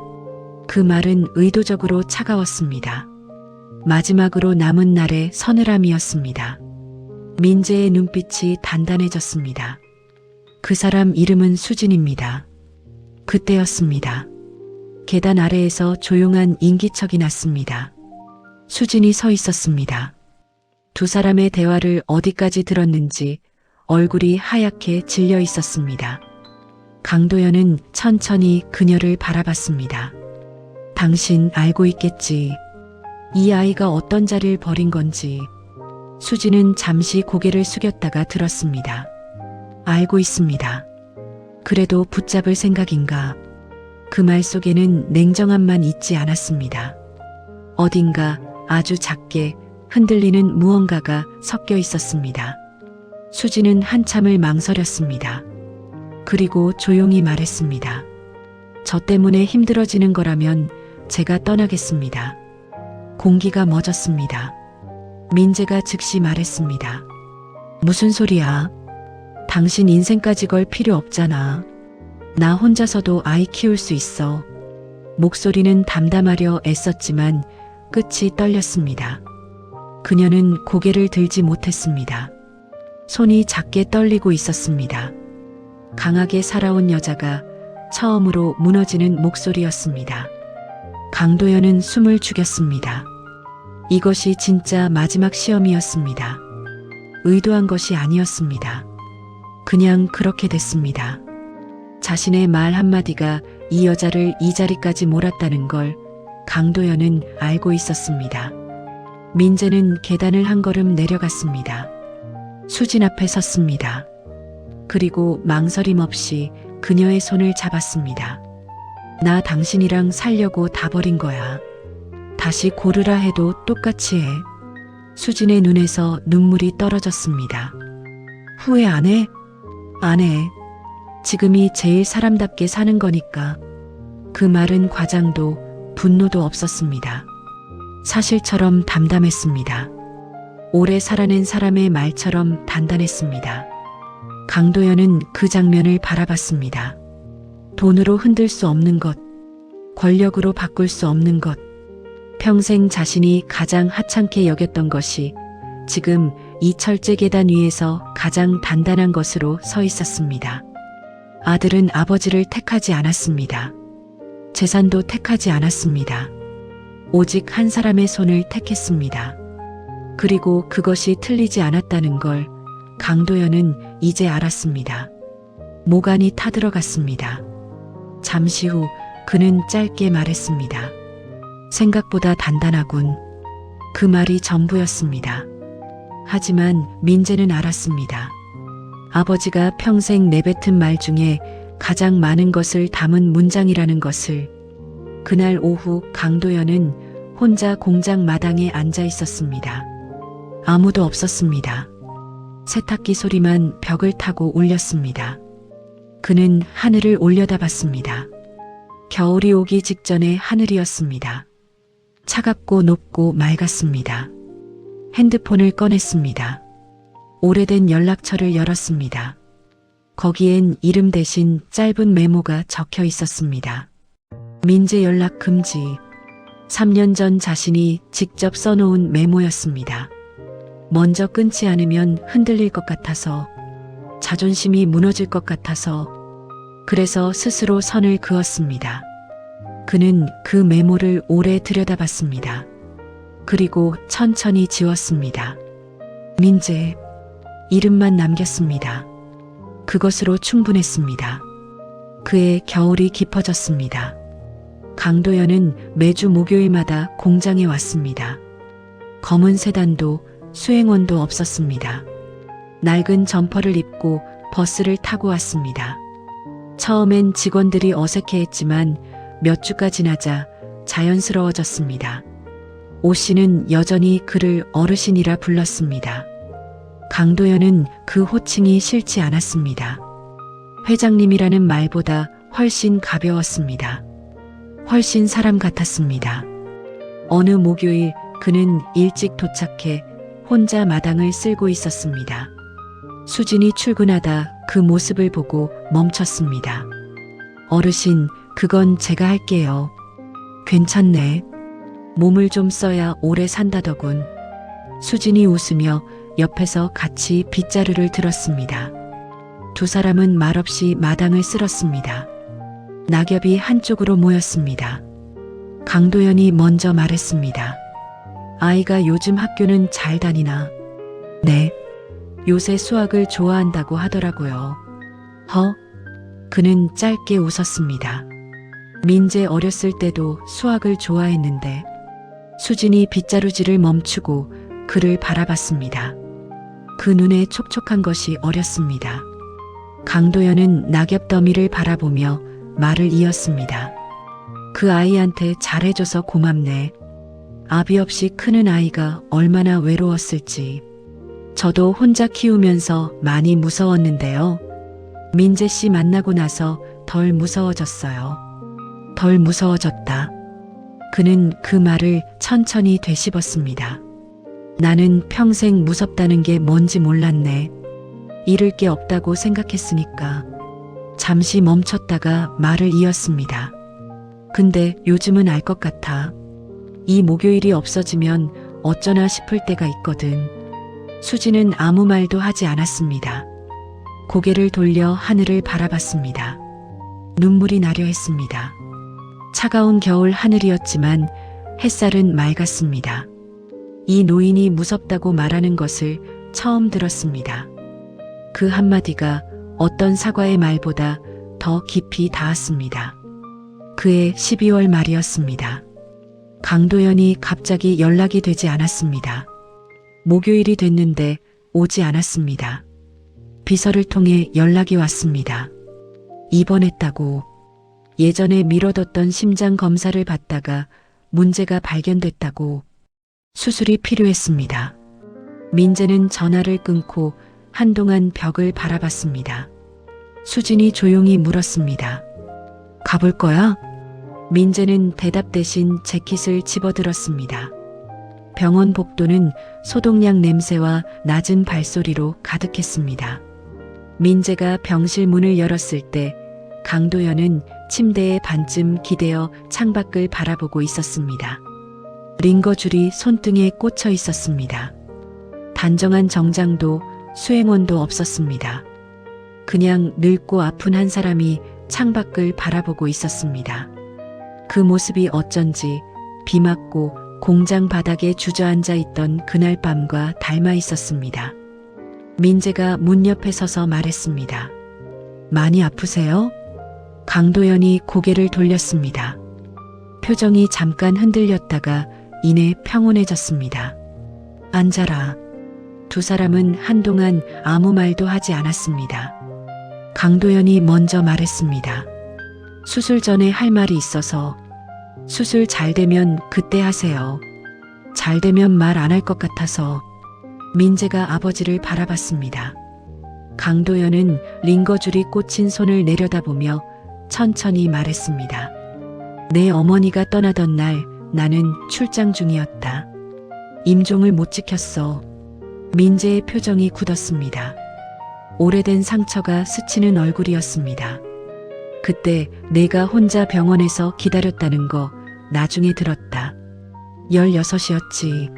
그 말은 의도적으로 차가웠습니다. 마지막으로 남은 날의 서늘함이었습니다. 민재의 눈빛이 단단해졌습니다. 그 사람 이름은 수진입니다. 그때였습니다. 계단 아래에서 조용한 인기척이 났습니다. 수진이 서 있었습니다. 두 사람의 대화를 어디까지 들었는지 얼굴이 하얗게 질려 있었습니다. 강도연은 천천히 그녀를 바라봤습니다. 당신 알고 있겠지. 이 아이가 어떤 자리를 벌인 건지. 수진은 잠시 고개를 숙였다가 들었습니다. 알고 있습니다. 그래도 붙잡을 생각인가? 그 말 속에는 냉정함만 있지 않았습니다. 어딘가 아주 작게 흔들리는 무언가가 섞여 있었습니다. 수진은 한참을 망설였습니다. 그리고 조용히 말했습니다. 저 때문에 힘들어지는 거라면 제가 떠나겠습니다. 공기가 멎었습니다. 민재가 즉시 말했습니다. 무슨 소리야? 당신 인생까지 걸 필요 없잖아. 나 혼자서도 아이 키울 수 있어. 목소리는 담담하려 애썼지만 끝이 떨렸습니다. 그녀는 고개를 들지 못했습니다. 손이 작게 떨리고 있었습니다. 강하게 살아온 여자가 처음으로 무너지는 목소리였습니다. 강도연은 숨을 죽였습니다. 이것이 진짜 마지막 시험이었습니다. 의도한 것이 아니었습니다. 그냥 그렇게 됐습니다. 자신의 말 한마디가 이 여자를 이 자리까지 몰았다는 걸 강도연은 알고 있었습니다. 민재는 계단을 한 걸음 내려갔습니다. 수진 앞에 섰습니다. 그리고 망설임 없이 그녀의 손을 잡았습니다. 나 당신이랑 살려고 다 버린 거야. 다시 고르라 해도 똑같이 해. 수진의 눈에서 눈물이 떨어졌습니다. 후회 안 해? 안 해. 지금이 제일 사람답게 사는 거니까. 그 말은 과장도 분노도 없었습니다. 사실처럼 담담했습니다. 오래 살아낸 사람의 말처럼 단단했습니다. 강도연은 그 장면을 바라봤습니다. 돈으로 흔들 수 없는 것, 권력으로 바꿀 수 없는 것, 평생 자신이 가장 하찮게 여겼던 것이 지금 이 철제 계단 위에서 가장 단단한 것으로 서 있었습니다. 아들은 아버지를 택하지 않았습니다. 재산도 택하지 않았습니다. 오직 한 사람의 손을 택했습니다. 그리고 그것이 틀리지 않았다는 걸 강도연은 이제 알았습니다. 모간이 타들어갔습니다. 잠시 후 그는 짧게 말했습니다. 생각보다 단단하군. 그 말이 전부였습니다. 하지만 민재는 알았습니다. 아버지가 평생 내뱉은 말 중에 가장 많은 것을 담은 문장이라는 것을. 그날 오후 강도연은 혼자 공장 마당에 앉아 있었습니다. 아무도 없었습니다. 세탁기 소리만 벽을 타고 울렸습니다. 그는 하늘을 올려다봤습니다. 겨울이 오기 직전의 하늘이었습니다. 차갑고 높고 맑았습니다. 핸드폰을 꺼냈습니다. 오래된 연락처를 열었습니다. 거기엔 이름 대신 짧은 메모가 적혀 있었습니다. 민재 연락 금지. 3년 전 자신이 직접 써놓은 메모였습니다. 먼저 끊지 않으면 흔들릴 것 같아서, 자존심이 무너질 것 같아서, 그래서 스스로 선을 그었습니다. 그는 그 메모를 오래 들여다봤습니다. 그리고 천천히 지웠습니다. 민재, 이름만 남겼습니다. 그것으로 충분했습니다. 그의 겨울이 깊어졌습니다. 강도연은 매주 목요일마다 공장에 왔습니다. 검은 세단도 수행원도 없었습니다. 낡은 점퍼를 입고 버스를 타고 왔습니다. 처음엔 직원들이 어색해했지만 몇 주가 지나자 자연스러워졌습니다. 오 씨는 여전히 그를 어르신이라 불렀습니다. 강도연은 그 호칭이 싫지 않았습니다. 회장님이라는 말보다 훨씬 가벼웠습니다. 훨씬 사람 같았습니다. 어느 목요일 그는 일찍 도착해 혼자 마당을 쓸고 있었습니다. 수진이 출근하다 그 모습을 보고 멈췄습니다. 어르신, 그건 제가 할게요. 괜찮네. 몸을 좀 써야 오래 산다더군. 수진이 웃으며 옆에서 같이 빗자루를 들었습니다. 두 사람은 말없이 마당을 쓸었습니다. 낙엽이 한쪽으로 모였습니다. 강도연이 먼저 말했습니다. 아이가 요즘 학교는 잘 다니나? 네. 요새 수학을 좋아한다고 하더라고요. 그는 짧게 웃었습니다. 민재 어렸을 때도 수학을 좋아했는데. 수진이 빗자루질을 멈추고 그를 바라봤습니다. 그 눈에 촉촉한 것이 어렸습니다. 강도연은 낙엽 더미를 바라보며 말을 이었습니다. 그 아이한테 잘해줘서 고맙네. 아비 없이 크는 아이가 얼마나 외로웠을지. 저도 혼자 키우면서 많이 무서웠는데요. 민재 씨 만나고 나서 덜 무서워졌어요. 덜 무서워졌다. 그는 그 말을 천천히 되씹었습니다. 나는 평생 무섭다는 게 뭔지 몰랐네. 잃을 게 없다고 생각했으니까. 잠시 멈췄다가 말을 이었습니다. 근데 요즘은 알 것 같아. 이 목요일이 없어지면 어쩌나 싶을 때가 있거든. 수지는 아무 말도 하지 않았습니다. 고개를 돌려 하늘을 바라봤습니다. 눈물이 나려 했습니다. 차가운 겨울 하늘이었지만 햇살은 맑았습니다. 이 노인이 무섭다고 말하는 것을 처음 들었습니다. 그 한마디가 어떤 사과의 말보다 더 깊이 닿았습니다. 그해 12월 말이었습니다. 강도연이 갑자기 연락이 되지 않았습니다. 목요일이 됐는데 오지 않았습니다. 비서를 통해 연락이 왔습니다. 입원했다고. 예전에 미뤄뒀던 심장 검사를 받다가 문제가 발견됐다고. 수술이 필요했습니다. 민재는 전화를 끊고 한동안 벽을 바라봤습니다. 수진이 조용히 물었습니다. 가볼 거야? 민재는 대답 대신 재킷을 집어들었습니다. 병원 복도는 소독약 냄새와 낮은 발소리로 가득했습니다. 민재가 병실 문을 열었을 때 강도연은 침대에 반쯤 기대어 창밖을 바라보고 있었습니다. 링거줄이 손등에 꽂혀 있었습니다. 단정한 정장도 수행원도 없었습니다. 그냥 늙고 아픈 한 사람이 창밖을 바라보고 있었습니다. 그 모습이 어쩐지 비 맞고 공장 바닥에 주저앉아 있던 그날 밤과 닮아 있었습니다. 민재가 문 옆에 서서 말했습니다. 많이 아프세요? 강도연이 고개를 돌렸습니다. 표정이 잠깐 흔들렸다가 이내 평온해졌습니다. 앉아라. 두 사람은 한동안 아무 말도 하지 않았습니다. 강도연이 먼저 말했습니다. 수술 전에 할 말이 있어서. 수술 잘 되면 그때 하세요. 잘 되면 말 안 할 것 같아서. 민재가 아버지를 바라봤습니다. 강도연은 링거줄이 꽂힌 손을 내려다보며 천천히 말했습니다. 내 어머니가 떠나던 날 나는 출장 중이었다. 임종을 못 지켰어. 민재의 표정이 굳었습니다. 오래된 상처가 스치는 얼굴이었습니다. 그때 내가 혼자 병원에서 기다렸다는 거 나중에 들었다. 16이었지.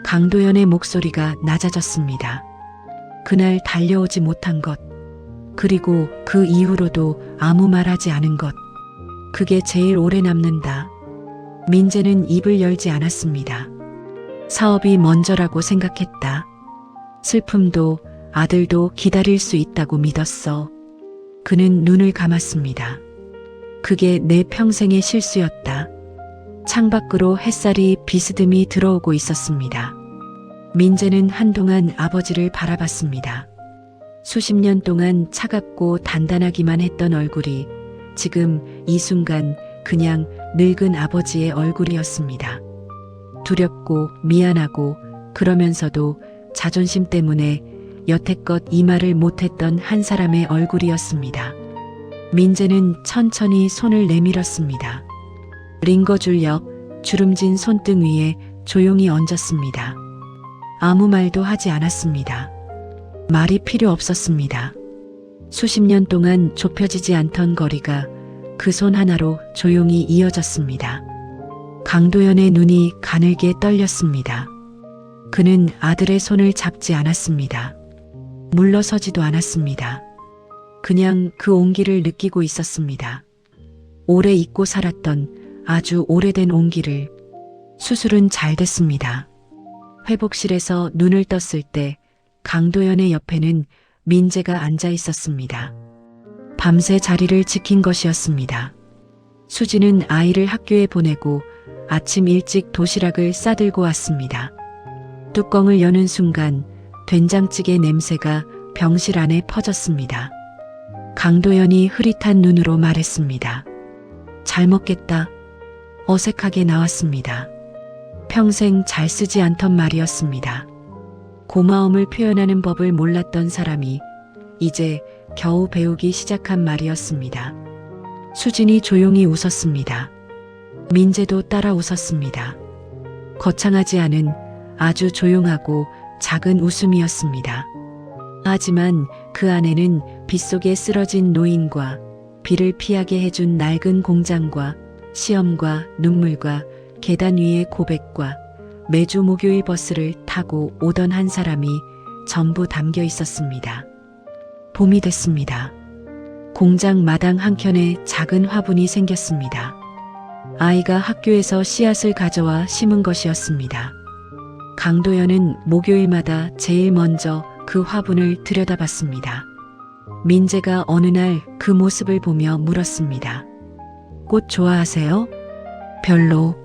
강도연의 목소리가 낮아졌습니다. 그날 달려오지 못한 것, 그리고 그 이후로도 아무 말하지 않은 것, 그게 제일 오래 남는다. 민재는 입을 열지 않았습니다. 사업이 먼저라고 생각했다. 슬픔도 아들도 기다릴 수 있다고 믿었어. 그는 눈을 감았습니다. 그게 내 평생의 실수였다. 창밖으로 햇살이 비스듬히 들어오고 있었습니다. 민재는 한동안 아버지를 바라봤습니다. 수십 년 동안 차갑고 단단하기만 했던 얼굴이 지금 이 순간 그냥 늙은 아버지의 얼굴이었습니다. 두렵고 미안하고 그러면서도 자존심 때문에 여태껏 이 말을 못했던 한 사람의 얼굴이었습니다. 민재는 천천히 손을 내밀었습니다. 링거줄 옆 주름진 손등 위에 조용히 얹었습니다. 아무 말도 하지 않았습니다. 말이 필요 없었습니다. 수십 년 동안 좁혀지지 않던 거리가 그 손 하나로 조용히 이어졌습니다. 강도연의 눈이 가늘게 떨렸습니다. 그는 아들의 손을 잡지 않았습니다. 물러서지도 않았습니다. 그냥 그 온기를 느끼고 있었습니다. 오래 잊고 살았던 아주 오래된 온기를. 수술은 잘 됐습니다. 회복실에서 눈을 떴을 때 강도연의 옆에는 민재가 앉아 있었습니다. 밤새 자리를 지킨 것이었습니다. 수지는 아이를 학교에 보내고 아침 일찍 도시락을 싸들고 왔습니다. 뚜껑을 여는 순간 된장찌개 냄새가 병실 안에 퍼졌습니다. 강도연이 흐릿한 눈으로 말했습니다. 잘 먹겠다. 어색하게 나왔습니다. 평생 잘 쓰지 않던 말이었습니다. 고마움을 표현하는 법을 몰랐던 사람이 이제 겨우 배우기 시작한 말이었습니다. 수진이 조용히 웃었습니다. 민재도 따라 웃었습니다. 거창하지 않은 아주 조용하고 작은 웃음이었습니다. 하지만 그 안에는 빗속에 쓰러진 노인과 비를 피하게 해준 낡은 공장과 시험과 눈물과 계단 위의 고백과 매주 목요일 버스를 타고 오던 한 사람이 전부 담겨 있었습니다. 봄이 됐습니다. 공장 마당 한켠에 작은 화분이 생겼습니다. 아이가 학교에서 씨앗을 가져와 심은 것이었습니다. 강도연은 목요일마다 제일 먼저 그 화분을 들여다봤습니다. 민재가 어느 날 그 모습을 보며 물었습니다. 꽃 좋아하세요? 별로.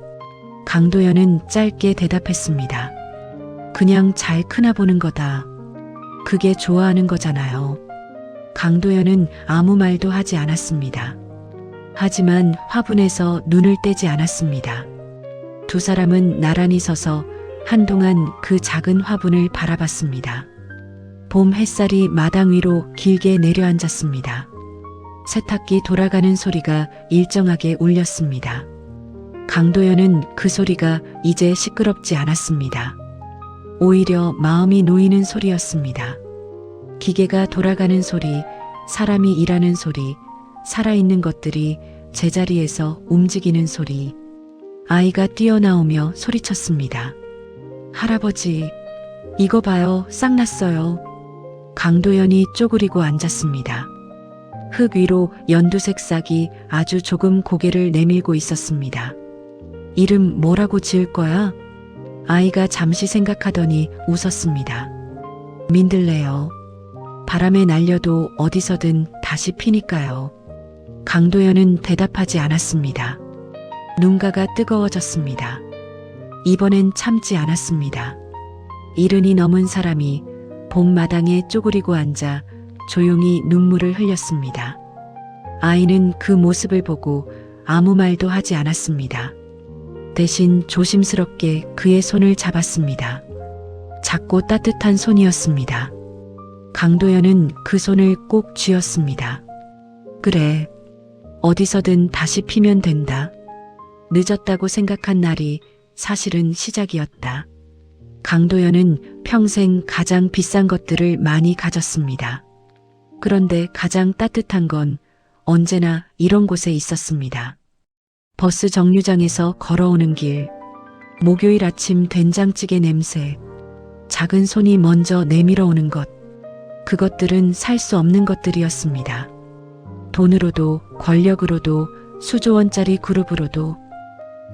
강도연은 짧게 대답했습니다. 그냥 잘 크나보는 거다. 그게 좋아하는 거잖아요. 강도연은 아무 말도 하지 않았습니다. 하지만 화분에서 눈을 떼지 않았습니다. 두 사람은 나란히 서서 한동안 그 작은 화분을 바라봤습니다. 봄 햇살이 마당 위로 길게 내려앉았습니다. 세탁기 돌아가는 소리가 일정하게 울렸습니다. 강도연은 그 소리가 이제 시끄럽지 않았습니다. 오히려 마음이 놓이는 소리였습니다. 기계가 돌아가는 소리, 사람이 일하는 소리, 살아있는 것들이 제자리에서 움직이는 소리. 아이가 뛰어나오며 소리쳤습니다. 할아버지, 이거 봐요, 싹 났어요. 강도연이 쪼그리고 앉았습니다. 흙 위로 연두색 싹이 아주 조금 고개를 내밀고 있었습니다. 이름 뭐라고 지을 거야? 아이가 잠시 생각하더니 웃었습니다. 민들레요. 바람에 날려도 어디서든 다시 피니까요. 강도연은 대답하지 않았습니다. 눈가가 뜨거워졌습니다. 이번엔 참지 않았습니다. 70이 넘은 사람이 봄마당에 쪼그리고 앉아 조용히 눈물을 흘렸습니다. 아이는 그 모습을 보고 아무 말도 하지 않았습니다. 대신 조심스럽게 그의 손을 잡았습니다. 작고 따뜻한 손이었습니다. 강도연은 그 손을 꼭 쥐었습니다. 그래, 어디서든 다시 피면 된다. 늦었다고 생각한 날이 사실은 시작이었다. 강도연은 평생 가장 비싼 것들을 많이 가졌습니다. 그런데 가장 따뜻한 건 언제나 이런 곳에 있었습니다. 버스 정류장에서 걸어오는 길, 목요일 아침 된장찌개 냄새, 작은 손이 먼저 내밀어 오는 것, 그것들은 살 수 없는 것들이었습니다. 돈으로도 권력으로도 수조원짜리 그룹으로도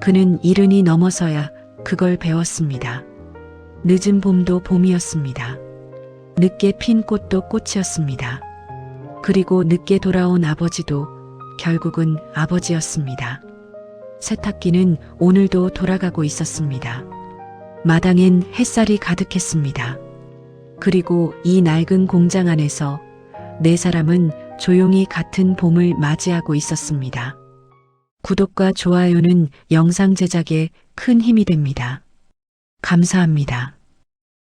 그는 70이 넘어서야 그걸 배웠습니다. 늦은 봄도 봄이었습니다. 늦게 핀 꽃도 꽃이었습니다. 그리고 늦게 돌아온 아버지도 결국은 아버지였습니다. 세탁기는 오늘도 돌아가고 있었습니다. 마당엔 햇살이 가득했습니다. 그리고 이 낡은 공장 안에서 네 사람은 조용히 같은 봄을 맞이하고 있었습니다. 구독과 좋아요는 영상 제작에 큰 힘이 됩니다. 감사합니다.